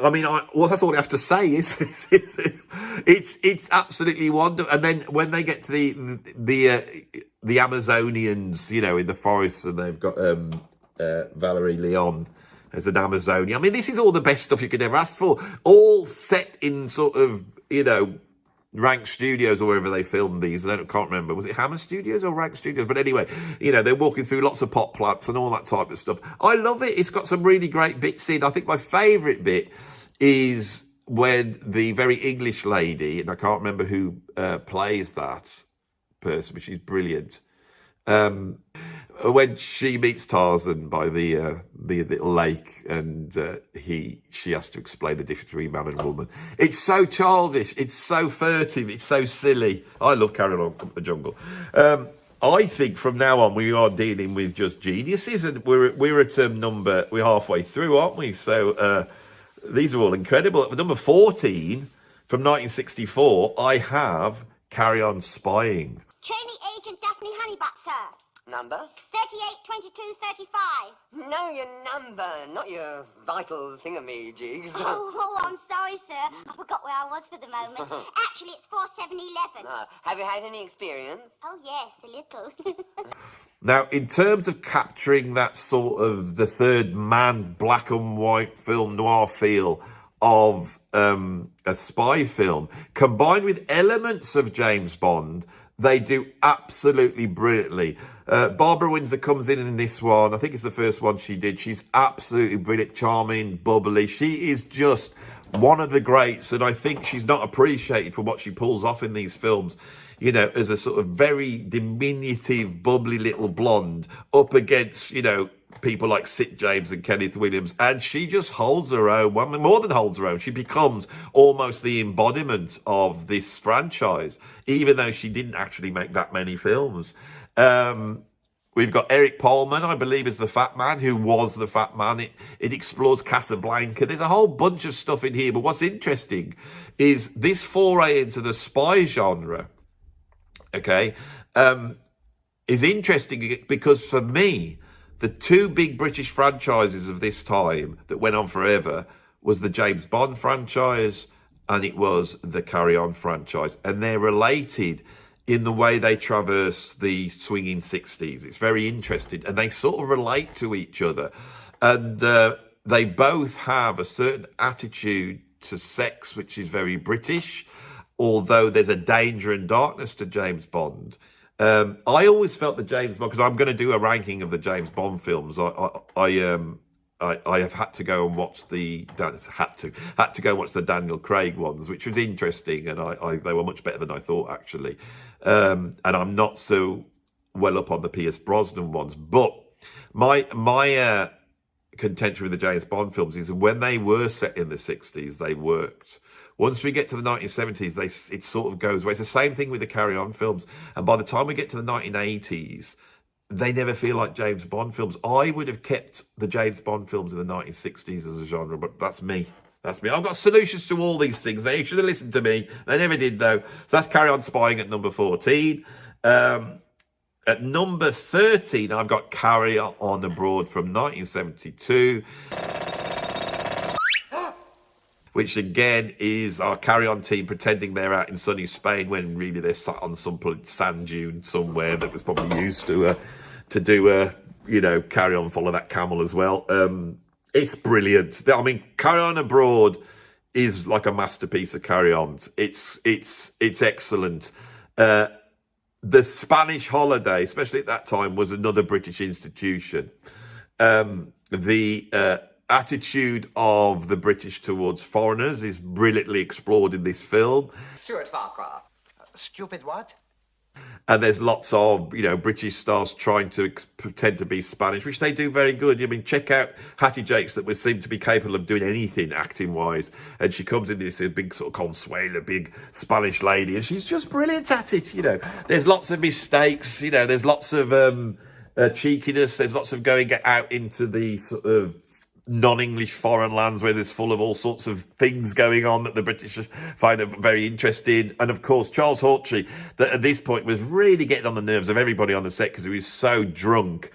I mean, that's all I have to say. It's absolutely wonderful. And then when they get to the Amazonians, you know, in the forests, and they've got Valerie Leon as an Amazonian. I mean, this is all the best stuff you could ever ask for. All set in sort of, you know, Rank Studios or wherever they filmed these. I can't remember. Was it Hammer Studios or Rank Studios? But anyway, you know, they're walking through lots of pot plants and all that type of stuff. I love it. It's got some really great bits in. I think my favourite bit is when the very English lady, and I can't remember who plays that person, but she's brilliant. When she meets Tarzan by the little lake, and she has to explain the difference between man and woman. It's so childish. It's so furtive. It's so silly. I love Carry On Up the Jungle. I think from now on we are dealing with just geniuses, and we're at number. We're halfway through, aren't we? So these are all incredible. At number 14 from 1964, I have Carry On Spying. Trainee Agent Daphne Honeybutt, sir. Number? 382235. No, your number, not your vital thingamajigs. Oh, I'm sorry, sir. I forgot where I was for the moment. Actually, it's 4711. Have you had any experience? Oh, yes, a little. Now, in terms of capturing that sort of the third man, black and white film noir feel of a spy film, combined with elements of James Bond, they do absolutely brilliantly. Barbara Windsor comes in this one. I think it's the first one she did. She's absolutely brilliant, charming, bubbly. She is just one of the greats, and I think she's not appreciated for what she pulls off in these films. You know, as a sort of very diminutive, bubbly little blonde up against, you know, people like Sid James and Kenneth Williams, and she just holds her own. Well, more than holds her own, she becomes almost the embodiment of this franchise, even though she didn't actually make that many films. We've got Eric Pohlman, I believe, is the Fat Man, who was the Fat Man. It explores Casablanca. There's a whole bunch of stuff in here, but what's interesting is this foray into the spy genre, okay, is interesting because for me, the two big British franchises of this time that went on forever was the James Bond franchise and it was the Carry On franchise. And they're related in the way they traverse the swinging 60s. It's very interesting, and they sort of relate to each other. And they both have a certain attitude to sex, which is very British, although there's a danger and darkness to James Bond. I always felt that James Bond, because I'm going to do a ranking of the James Bond films. I have had to go and watch the Daniel Craig ones, which was interesting, and they were much better than I thought, actually. And I'm not so well up on the Pierce Brosnan ones, but my contention with the James Bond films is when they were set in the 60s, they worked. Once we get to the 1970s, it sort of goes away. It's the same thing with the Carry On films, and by the time we get to the 1980s, they never feel like James Bond films. I would have kept the James Bond films in the 1960s as a genre, but that's me. That's me. I've got solutions to all these things. They should have listened to me. They never did, though. So that's Carry On Spying at number 14. At number 13, I've got Carry On Abroad from 1972. Which again is our Carry On team pretending they're out in sunny Spain when really they're sat on some sand dune somewhere that was probably used to do Carry On, Follow That Camel as well. It's brilliant. I mean, Carry On Abroad is like a masterpiece of Carry Ons. It's excellent. The Spanish Holiday, especially at that time, was another British institution. The attitude of the British towards foreigners is brilliantly explored in this film. Stuart Farquhar. Stupid what? And there's lots of, British stars trying to pretend to be Spanish, which they do very good. I mean, check out Hattie Jakes, that would seem to be capable of doing anything acting-wise. And she comes in this big sort of Consuela, big Spanish lady, and she's just brilliant at it, There's lots of mistakes, there's lots of cheekiness, there's lots of going out into the sort of non-English foreign lands where there's full of all sorts of things going on that the British find very interesting. And of course, Charles Hawtrey, that at this point was really getting on the nerves of everybody on the set because he was so drunk,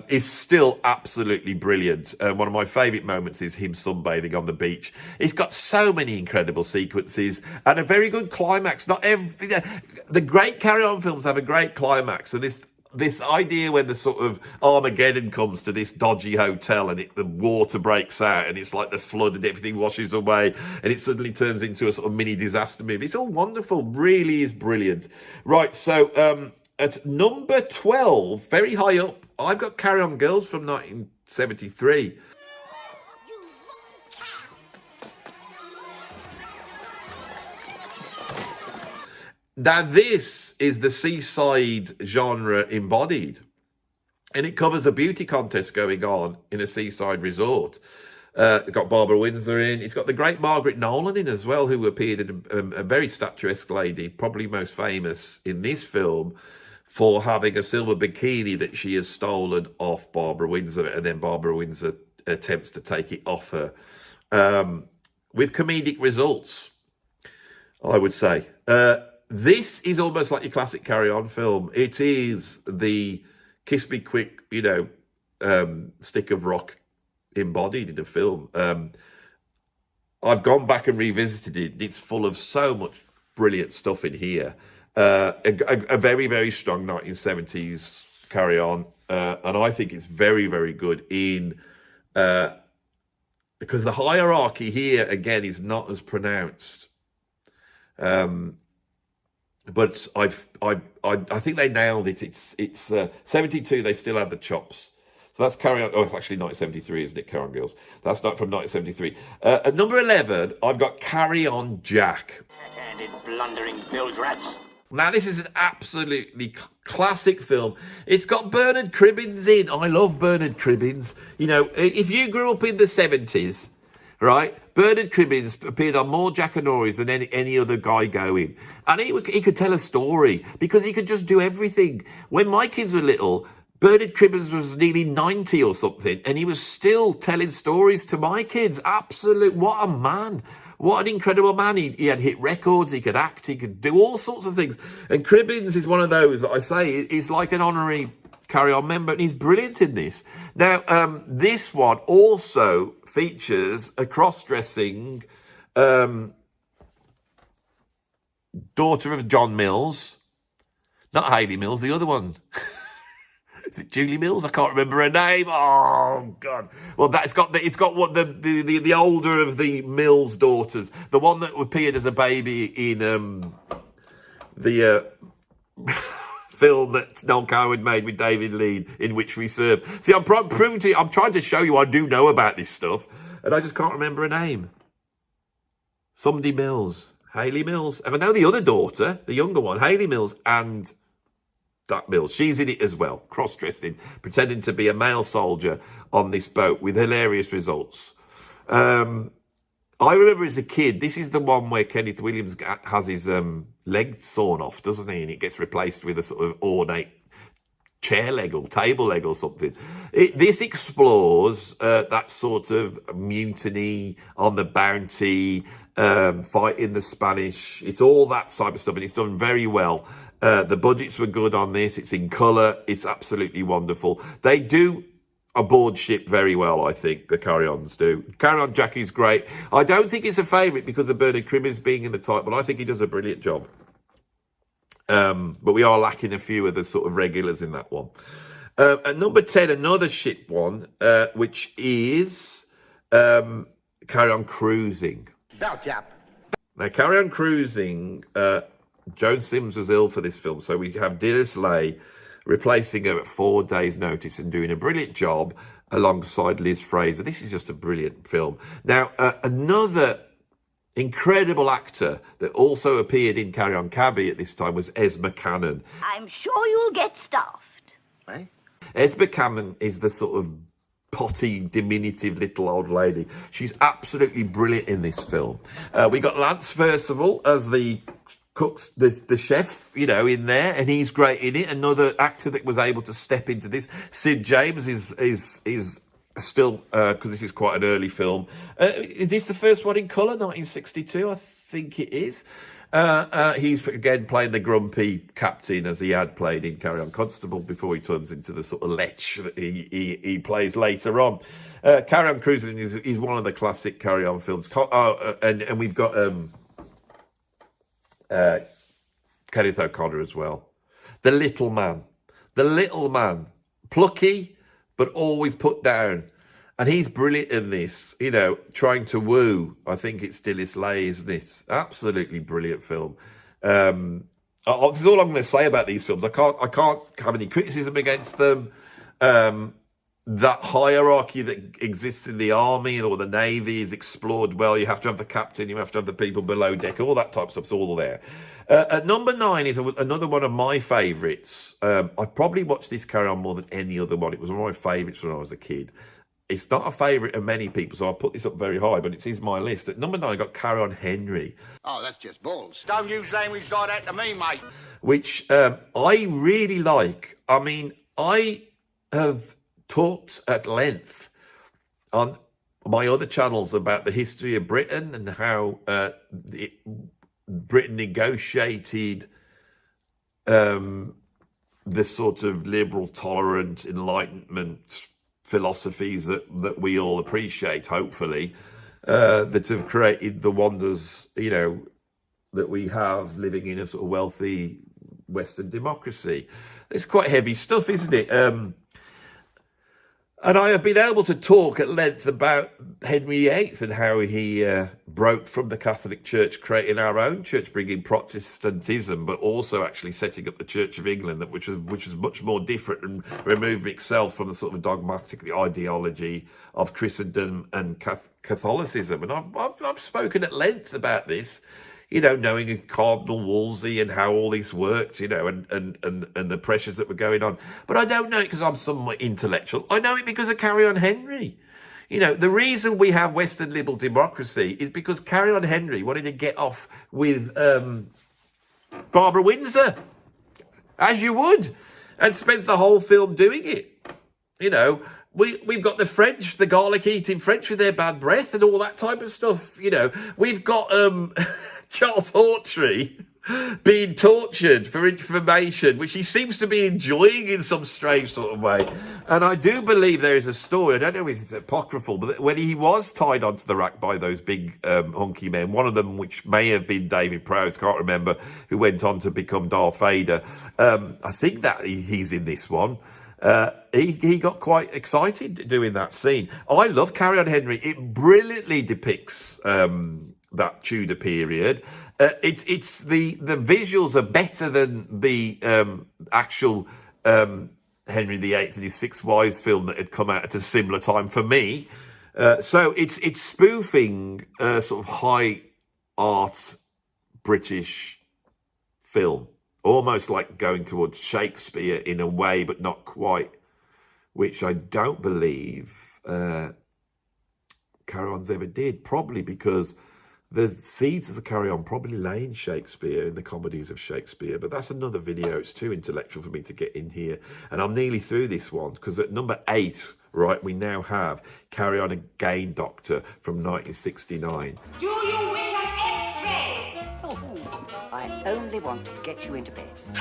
is still absolutely brilliant. One of my favourite moments is him sunbathing on the beach. He's got so many incredible sequences and a very good climax. The great Carry On films have a great climax, and this idea when the sort of Armageddon comes to this dodgy hotel and the water breaks out and it's like the flood and everything washes away and it suddenly turns into a sort of mini disaster movie. It's all wonderful, really is brilliant. Right, so at number 12, very high up, I've got Carry On Girls from 1973. Now, this is the seaside genre embodied, and it covers a beauty contest going on in a seaside resort. It's got Barbara Windsor in. It's got the great Margaret Nolan in as well, who appeared in a very statuesque lady, probably most famous in this film for having a silver bikini that she has stolen off Barbara Windsor, and then Barbara Windsor attempts to take it off her, with comedic results, I would say. This is almost like your classic Carry On film. It is the Kiss Me Quick, stick of rock embodied in a film. I've gone back and revisited it. It's full of so much brilliant stuff in here. A very, very strong 1970s Carry On. And I think it's very, very good because the hierarchy here, again, is not as pronounced. But I think they nailed it. It's 72. They still had the chops. So that's Carry On. Oh, it's actually 1973, isn't it? Carry On Girls. That's not from 1973. At number 11, I've got Carry On Jack. And blundering bilge rats. Now, this is an absolutely classic film. It's got Bernard Cribbins in. I love Bernard Cribbins. If you grew up in the 70s, right, Bernard Cribbins appeared on more Jackanories than any other guy going. And he could tell a story because he could just do everything. When my kids were little, Bernard Cribbins was nearly 90 or something, and he was still telling stories to my kids. Absolute, what a man. What an incredible man. He had hit records, he could act, he could do all sorts of things. And Cribbins is one of those that I say is like an honorary Carry On member, and he's brilliant in this. Now, this one also features a cross-dressing daughter of John Mills, Not Hayley Mills, the other one. Is it Julie Mills? I can't remember her name. Oh God! Well, it's got what the older of the Mills daughters, the one that appeared as a baby in the film that Noel Coward made with David Lean, In Which We Serve. See, I'm trying to show you I do know about this stuff, and I just can't remember her name. Somebody Mills, Hayley Mills, and I know the other daughter, the younger one, Hayley Mills, and that Mills. She's in it as well, cross-dressing, pretending to be a male soldier on this boat with hilarious results. I remember as a kid, this is the one where Kenneth Williams has his leg sawn off, doesn't he? And it gets replaced with a sort of ornate chair leg or table leg or something. This explores that sort of mutiny on the Bounty, fighting the Spanish. It's all that type of stuff, and it's done very well. The budgets were good on this. It's in colour. It's absolutely wonderful. They do aboard ship very well, I think, the Carry-Ons do. Carry-On Jackie's great. I don't think it's a favourite because of Bernard Crimmins being in the title, but I think he does a brilliant job. But we are lacking a few of the sort of regulars in that one. At number 10, another ship one, which is Carry-On Cruising. Bell chap. Now, Carry-On Cruising... Joan Sims was ill for this film, so we have Dilys Lay replacing her at 4 days' notice and doing a brilliant job alongside Liz Fraser. This is just a brilliant film. Now, another incredible actor that also appeared in Carry On Cabby at this time was Esma Cannon. I'm sure you'll get stuffed. Eh? Esma Cannon is the sort of potty, diminutive little old lady. She's absolutely brilliant in this film. We got Lance Percival as the cooks, the chef, you know, in there, and he's great in it. Another actor that was able to step into this. Sid James is still, because this is quite an early film. Is this the first one in colour, 1962? I think it is. He's again playing the grumpy captain as he had played in Carry On Constable before he turns into the sort of lech that he plays later on. Carry On Cruising is one of the classic Carry On films. And we've got Kenneth O'Connor as well. The little man, plucky but always put down, and he's brilliant in this. You know, trying to woo. I think it's Dilys Lay, isn't it? Absolutely brilliant film. This is all I'm going to say about these films. I can't have any criticism against them. That hierarchy that exists in the army or the navy is explored well. You have to have the captain, you have to have the people below deck, all that type of stuff's all there. At number 9 is another one of my favourites. I've probably watched this Carry On more than any other one. It was one of my favourites when I was a kid. It's not a favourite of many people, so I'll put this up very high, but it is my list. At number 9, I got Carry On Henry. Oh, that's just balls. Don't use language like that to me, mate. Which I really like. I mean, I have talked at length on my other channels about the history of Britain and how Britain negotiated the sort of liberal, tolerant, enlightenment philosophies that we all appreciate, hopefully, that have created the wonders, you know, that we have living in a sort of wealthy Western democracy. It's quite heavy stuff, isn't it? And I have been able to talk at length about Henry VIII and how he broke from the Catholic Church, creating our own church, bringing Protestantism, but also actually setting up the Church of England, which was much more different and removing itself from the sort of dogmatic ideology of Christendom and Catholicism. And I've spoken at length about this, you know, knowing Cardinal Wolsey and how all this worked, you know, and the pressures that were going on. But I don't know it because I'm somewhat intellectual. I know it because of Carry On Henry. You know, the reason we have Western liberal democracy is because Carry On Henry wanted to get off with Barbara Windsor, as you would, and spends the whole film doing it. You know, we've got the French, the garlic-eating French with their bad breath and all that type of stuff. You know, we've got Charles Hawtrey being tortured for information, which he seems to be enjoying in some strange sort of way. And I do believe there is a story, I don't know if it's apocryphal, but when he was tied onto the rack by those big hunky men, one of them, which may have been David Prowse, can't remember, who went on to become Darth Vader. I think that he's in this one. He got quite excited doing that scene. I love Carry On Henry. It brilliantly depicts that Tudor period. It's the visuals are better than the actual Henry VIII and his Six Wives film that had come out at a similar time for me. So it's spoofing sort of high art British film, almost like going towards Shakespeare in a way, but not quite, which I don't believe Carry On's ever did, probably because the seeds of the Carry On probably lay in Shakespeare, in the comedies of Shakespeare, but that's another video. It's too intellectual for me to get in here. And I'm nearly through this one, because at number 8, right, we now have Carry On Again, Doctor, from 1969. Do you wish an X-ray? Oh, I only want to get you into bed. Stay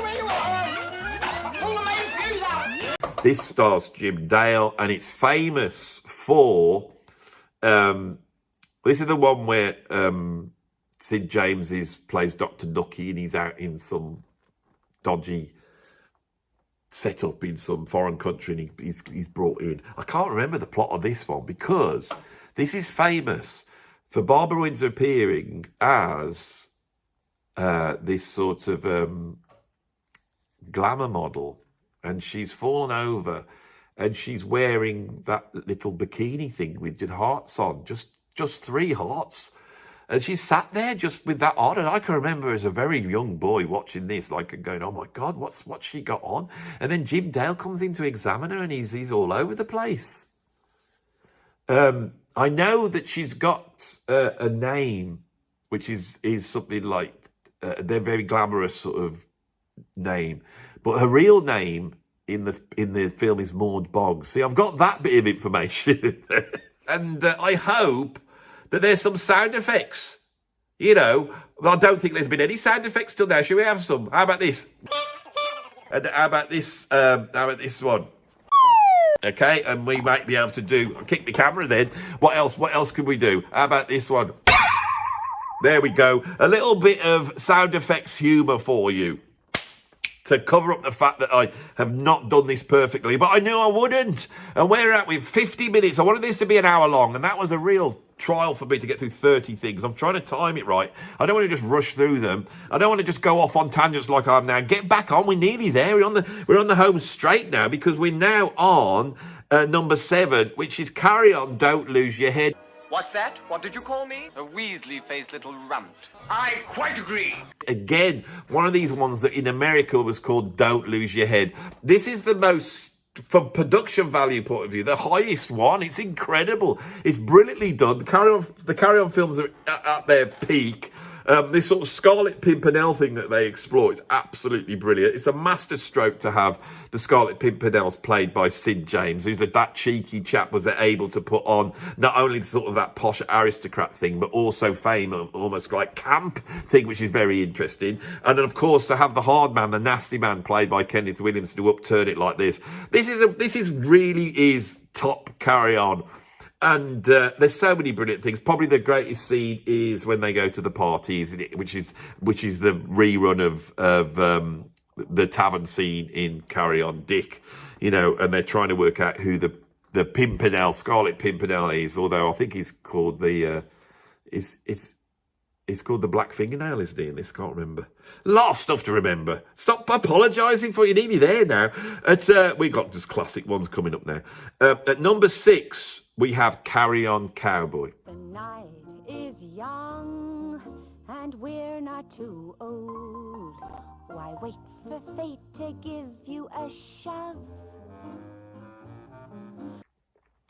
where you are! Pull the main fuse out! This stars Jim Dale, and it's famous for... this is the one where Sid James plays Dr. Nucky, and he's out in some dodgy setup in some foreign country, and he's brought in. I can't remember the plot of this one, because this is famous for Barbara Windsor appearing as this sort of glamour model, and she's fallen over and she's wearing that little bikini thing with the hearts on, just 3 hearts. And she sat there just with that on. And I can remember as a very young boy watching this, like, and going, oh my God, what's she got on? And then Jim Dale comes in to examine her, and he's all over the place. I know that she's got a name, which is something like, they're very glamorous sort of name. But her real name in the film is Maud Boggs. See, I've got that bit of information. And I hope that there's some sound effects. You know, I don't think there's been any sound effects till now. Should we have some? How about this? And how about this? How about this one? Okay, and we might be able to do... I'll kick the camera then. What else? What else could we do? How about this one? There we go. A little bit of sound effects humour for you, to cover up the fact that I have not done this perfectly, but I knew I wouldn't. And we're at with 50 minutes. I wanted this to be an hour long, and that was a real trial for me to get through 30 things. I'm trying to time it right. I don't want to just rush through them. I don't want to just go off on tangents like I am now. Get back on. We're nearly there. We're on the home straight now, because we're now on number 7, which is Carry On, Don't Lose Your Head. What's that? What did you call me? A Weasley-faced little runt. I quite agree. Again, one of these ones that in America was called Don't Lose Your Head. This is the most, from production value point of view, the highest one. It's incredible. It's brilliantly done. The Carry On films are at their peak. This sort of Scarlet Pimpernel thing that they explore is absolutely brilliant. It's a masterstroke to have the Scarlet Pimpernels played by Sid James, who's that cheeky chap was able to put on not only sort of that posh aristocrat thing, but also fame, almost like camp thing, which is very interesting. And then, of course, to have the hard man, the nasty man, played by Kenneth Williams, to upturn it like this. This is really top Carry On. And there's so many brilliant things. Probably the greatest scene is when they go to the parties, which is the rerun of the tavern scene in Carry On Dick, you know, and they're trying to work out who the Pimpernel, Scarlet Pimpernel is. Although I think he's called it's called the Black Fingernail, isn't he? In this, can't remember. A lot of stuff to remember. Stop apologising for you. Nearly there now. We got just classic ones coming up now. At number 6, we have Carry On Cowboy. The night is young and we're not too old. Why wait for fate to give you a shove?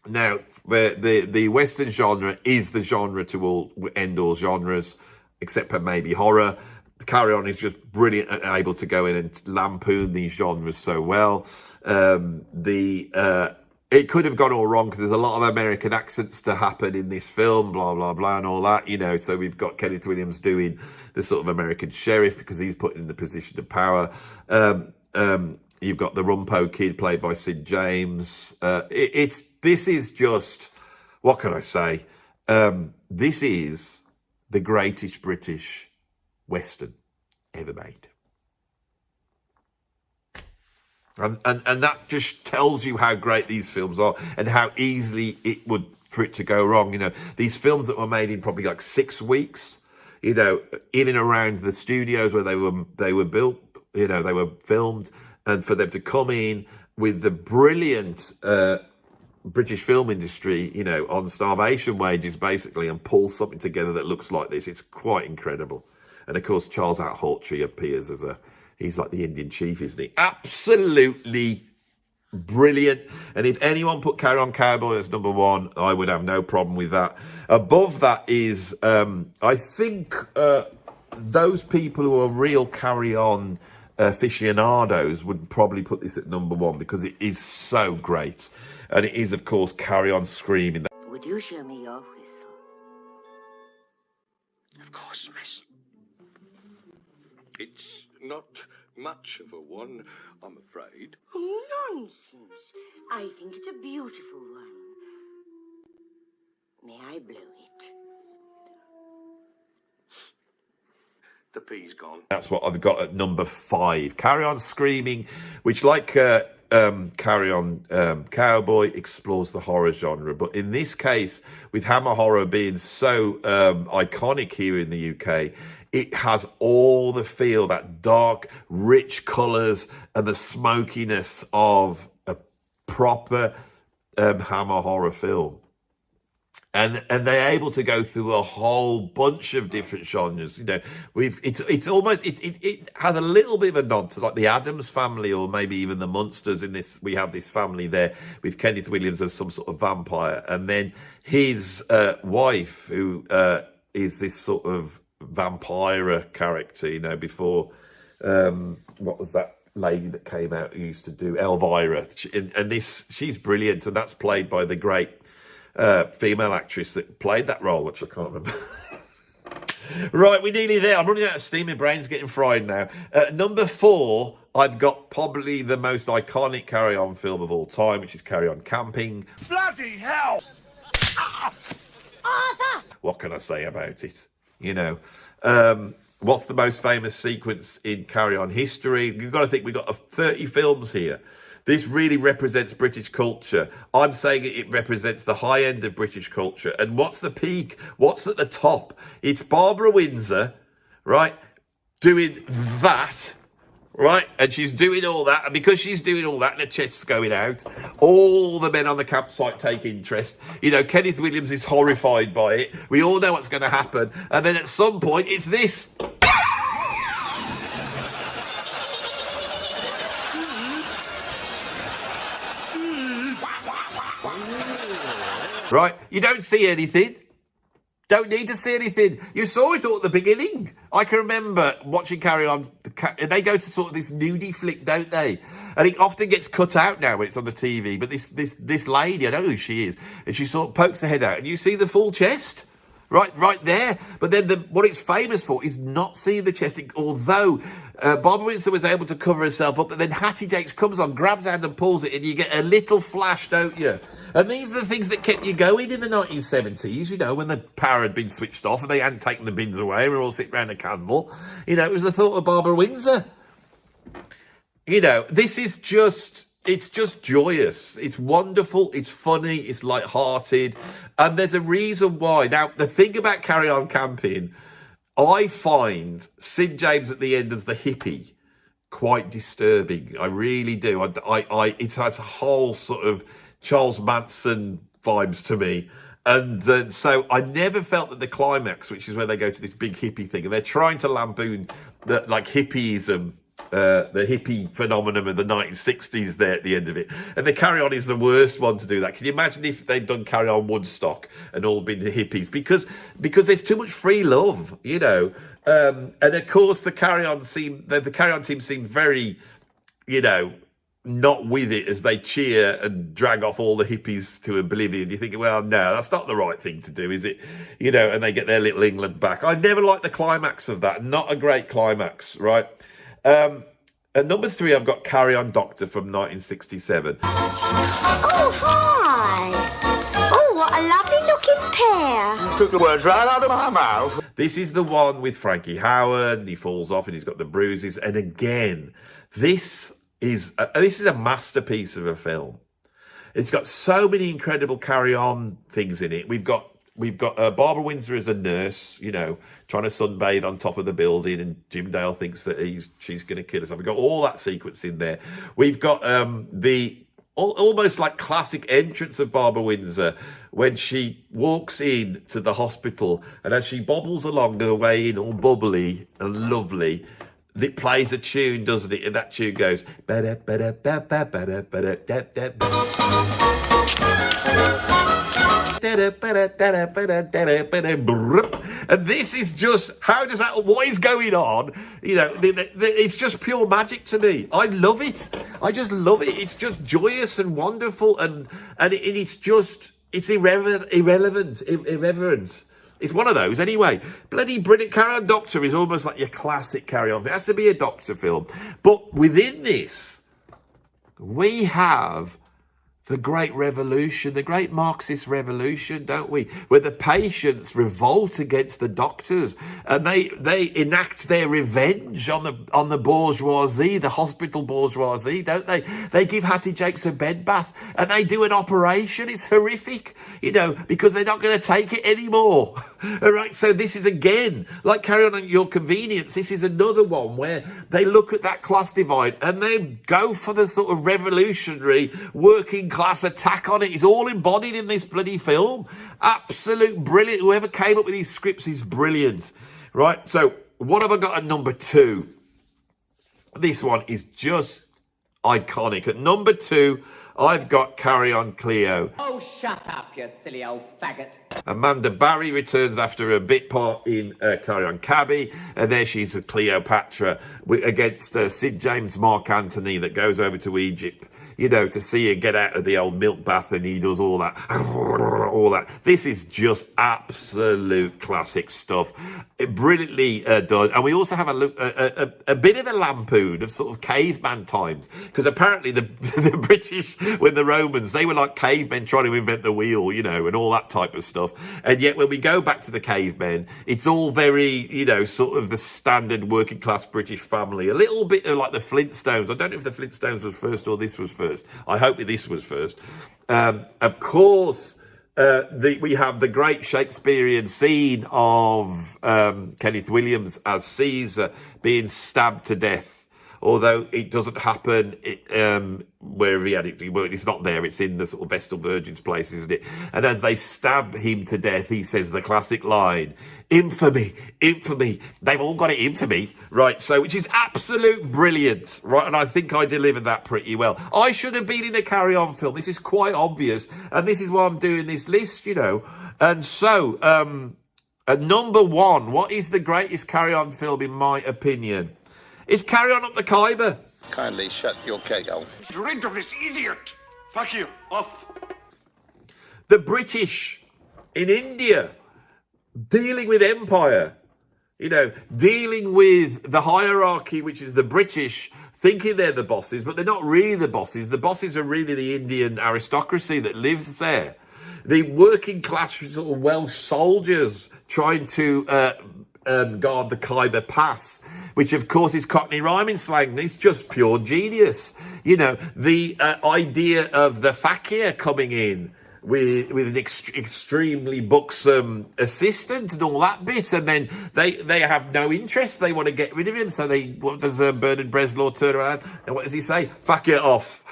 Now, the Western genre is the genre to end all genres, except for maybe horror. Carry On is just brilliant and able to go in and lampoon these genres so well. it could have gone all wrong because there's a lot of American accents to happen in this film, blah, blah, blah, and all that, you know. So we've got Kenneth Williams doing the sort of American sheriff because he's put in the position of power. You've got the Rumpo kid played by Sid James. This is just, what can I say? This is the greatest British Western ever made. And that just tells you how great these films are and how easily it would for it to go wrong. You know, these films that were made in probably like 6 weeks, you know, in and around the studios where they were built, you know, they were filmed, and for them to come in with the brilliant British film industry, you know, on starvation wages basically, and pull something together that looks like this, it's quite incredible. And of course, Charles Hawtrey appears as he's like the Indian chief, isn't he? Absolutely brilliant. And if anyone put Carry On Cowboy as number 1, I would have no problem with that. Above that is, I think, those people who are real Carry On aficionados would probably put this at number 1 because it is so great. And it is, of course, Carry On Screaming. Would you show me your whistle? Of course, miss. It's not much of a one, I'm afraid. Oh, nonsense. I think it's a beautiful one. May I blow it? The pea's gone. That's what I've got at number 5. Carry On Screaming, which, like Carry On Cowboy, explores the horror genre. But in this case, with Hammer Horror being so iconic here in the UK, it has all the feel, that dark, rich colours and the smokiness of a proper Hammer Horror film. And they're able to go through a whole bunch of different genres. You know, it has a little bit of a nod to like the Addams Family, or maybe even the Munsters. In this, we have this family there with Kenneth Williams as some sort of vampire, and then his wife, who is this sort of vampire character. You know, before what was that lady that came out who used to do Elvira? And she's brilliant, and that's played by the great female actress that played that role, which I can't remember. Right, we're nearly there. I'm running out of steam. My brain's getting fried now. Number 4, I've got probably the most iconic Carry On film of all time, which is Carry On Camping. Bloody hell! Arthur! What can I say about it? You know, what's the most famous sequence in Carry On history? You've got to think we've got 30 films here. This really represents British culture. I'm saying it represents the high end of British culture. And what's the peak? What's at the top? It's Barbara Windsor, right, doing that, right? And she's doing all that. And because she's doing all that and her chest's going out, all the men on the campsite take interest. You know, Kenneth Williams is horrified by it. We all know what's going to happen. And then at some point, it's this. Right? You don't see anything. Don't need to see anything. You saw it all at the beginning. I can remember watching Carry On. They go to sort of this nudie flick, don't they? And it often gets cut out now when it's on the TV. But this lady, I don't know who she is, and she sort of pokes her head out, and you see the full chest. Right there. But then what it's famous for is not seeing the chest. Although Barbara Windsor was able to cover herself up, but then Hattie Jakes comes on, grabs her hand and pulls it, and you get a little flash, don't you? And these are the things that kept you going in the 1970s, you know, when the power had been switched off and they hadn't taken the bins away. We were all sitting around a candle. You know, it was the thought of Barbara Windsor. You know, this is just... It's just joyous. It's wonderful. It's funny. It's light-hearted. And there's a reason why. Now, the thing about Carry On Camping, I find Sid James at the end as the hippie quite disturbing. I really do. It has a whole sort of Charles Manson vibes to me. And so I never felt that the climax, which is where they go to this big hippie thing, and they're trying to lampoon like hippies the hippie phenomenon of the 1960s there at the end of it. And the Carry On is the worst one to do that. Can you imagine if they'd done Carry On Woodstock and all been the hippies? Because there's too much free love, you know. And of course the Carry On team seemed very, you know, not with it as they cheer and drag off all the hippies to oblivion. You think, well, no, that's not the right thing to do, is it? You know, and they get their little England back. I never liked the climax of that. Not a great climax, right? At number 3, I've got Carry On Doctor from 1967. Oh, hi. Oh, what a lovely looking pair. Took the words right out of my mouth. This is the one with Frankie Howard, and he falls off and he's got the bruises. And again, this is a masterpiece of a film. It's got so many incredible carry-on things in it. We've got Barbara Windsor as a nurse, you know, trying to sunbathe on top of the building, and Jim Dale thinks that she's going to kill herself. We've got all that sequence in there. We've got the almost like classic entrance of Barbara Windsor when she walks in to the hospital, and as she bobbles along her way in, all bubbly and lovely, it plays a tune, doesn't it? And that tune goes. And this is just, what is going on? You know, it's just pure magic to me. I love it. I just love it. It's just joyous and wonderful, and it's irreverent. It's one of those anyway. Bloody brilliant. Carry On Doctor is almost like your classic Carry On. It has to be a Doctor film. But within this, we have the Great Revolution, the Great Marxist Revolution, don't we? Where the patients revolt against the doctors, and they enact their revenge on the bourgeoisie, the hospital bourgeoisie, don't they? They give Hattie Jakes a bed bath, and they do an operation. It's horrific, you know, because they're not going to take it anymore. All right, so this is again, like Carry On at Your Convenience, this is another one where they look at that class divide and they go for the sort of revolutionary working class attack on it. It's all embodied in this bloody film. Absolute brilliant. Whoever came up with these scripts is brilliant. Right, so what have I got at number 2? This one is just iconic. At number 2, I've got Carry On Cleo. Oh, shut up, you silly old faggot. Amanda Barry returns after a bit part in Carry On Cabby, and there she's a Cleopatra against Sid James Mark Antony that goes over to Egypt, you know, to see her get out of the old milk bath, and he does all that. This is just absolute classic stuff. Brilliantly done. And we also have a bit of a lampoon of sort of caveman times, because apparently the British, when the Romans, they were like cavemen trying to invent the wheel, you know, and all that type of stuff. And yet when we go back to the cavemen, it's all very, you know, sort of the standard working class British family. A little bit of like the Flintstones. I don't know if the Flintstones was first or this was first. I hope that this was first. Of course, we have the great Shakespearean scene of Kenneth Williams as Caesar being stabbed to death. Although it doesn't happen wherever he had it. Well, it's not there. It's in the sort of Vestal Virgin's place, isn't it? And as they stab him to death, he says the classic line, "Infamy, infamy." They've all got it into me, right? So, which is absolute brilliant, right? And I think I delivered that pretty well. I should have been in a Carry On film. This is quite obvious. And this is why I'm doing this list, you know. And so, at number 1, what is the greatest Carry On film in my opinion? It's Carry On Up the Khyber. Kindly shut your kegel. Get rid of this idiot. Fuck you. Off. The British in India dealing with empire, you know, dealing with the hierarchy, which is the British thinking they're the bosses, but they're not really the bosses. The bosses are really the Indian aristocracy that lives there. The working class sort of Welsh soldiers trying to guard the Khyber Pass, which of course is Cockney rhyming slang. It's just pure genius. You know, the idea of the fakir coming in with an extremely buxom assistant and all that bit, and then they have no interest. They want to get rid of him. So what does Bernard Bresslaw turn around and what does he say? Fakir off.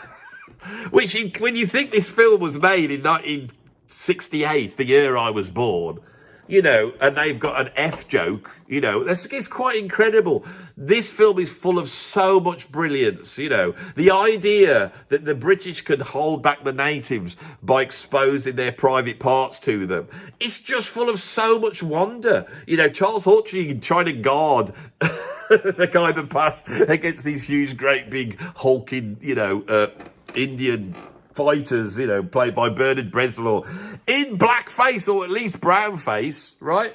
Which, when you think this film was made in 1968, the year I was born, you know, and they've got an F joke, you know, it's quite incredible. This film is full of so much brilliance, you know. The idea that the British could hold back the natives by exposing their private parts to them, it's just full of so much wonder. You know, Charles Hawtrey trying to guard the Khyber Pass against these huge, great, big, hulking, Indian fighters, played by Bernard Bresslaw in blackface or at least brownface, right?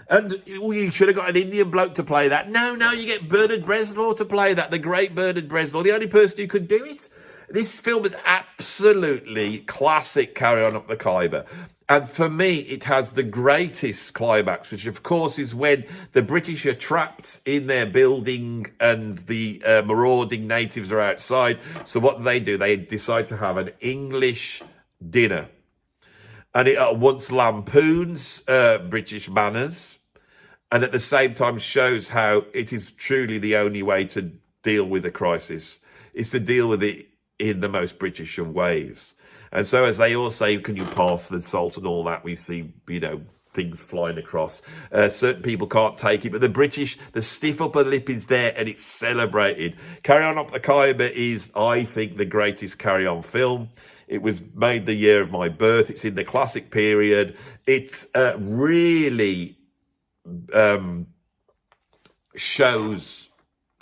And you should have got an Indian bloke to play that. No, you get Bernard Bresslaw to play that, the great Bernard Bresslaw, the only person who could do it. This film is absolutely classic Carry On Up the Khyber. And for me, it has the greatest climax, which of course is when the British are trapped in their building and the marauding natives are outside. So what do? They decide to have an English dinner. And it at once lampoons British manners and at the same time shows how it is truly the only way to deal with a crisis. It's to deal with it in the most British of ways. And so as they all say, can you pass the salt and all that, we see, things flying across. Certain people can't take it, but the British, the stiff upper lip is there and it's celebrated. Carry On Up the Khyber is, I think, the greatest Carry On film. It was made the year of my birth. It's in the classic period. It really shows,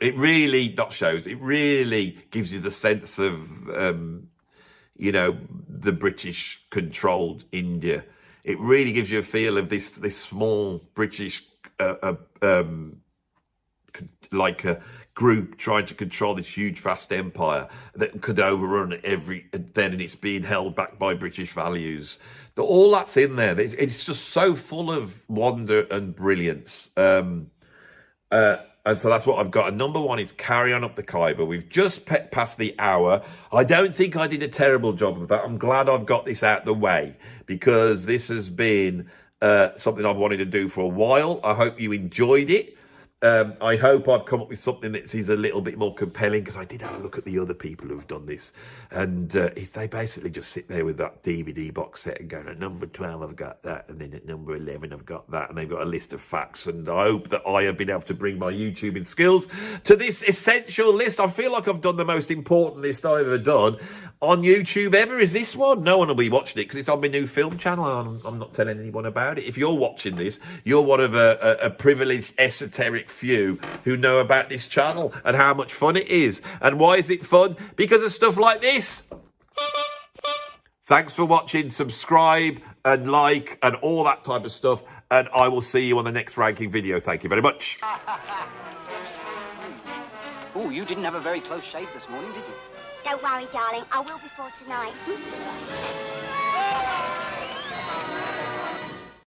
it really gives you the sense of, the British controlled India. It really gives you a feel of this small British, like a group trying to control this huge, vast empire that could overrun then, and it's being held back by British values. All that's in there. It's just so full of wonder and brilliance. And so that's what I've got. And number one is Carry On Up the Khyber. We've just passed the hour. I don't think I did a terrible job of that. I'm glad I've got this out the way because this has been something I've wanted to do for a while. I hope you enjoyed it. I hope I've come up with something that is a little bit more compelling because I did have a look at the other people who've done this. And if they basically just sit there with that DVD box set and go, at number 12, I've got that. And then at number 11, I've got that. And they've got a list of facts. And I hope that I have been able to bring my YouTubing skills to this essential list. I feel like I've done the most important list I've ever done on YouTube ever. Is this one? No one will be watching it because it's on my new film channel. I'm not telling anyone about it. If you're watching this, you're one of a privileged, esoteric few who know about this channel and how much fun it is. And why is it fun? Because of stuff like this. Thanks for watching. Subscribe and like and all that type of stuff. And I will see you on the next ranking video. Thank you very much. Oh, you didn't have a very close shave this morning, did you? Don't worry, darling. I will before tonight.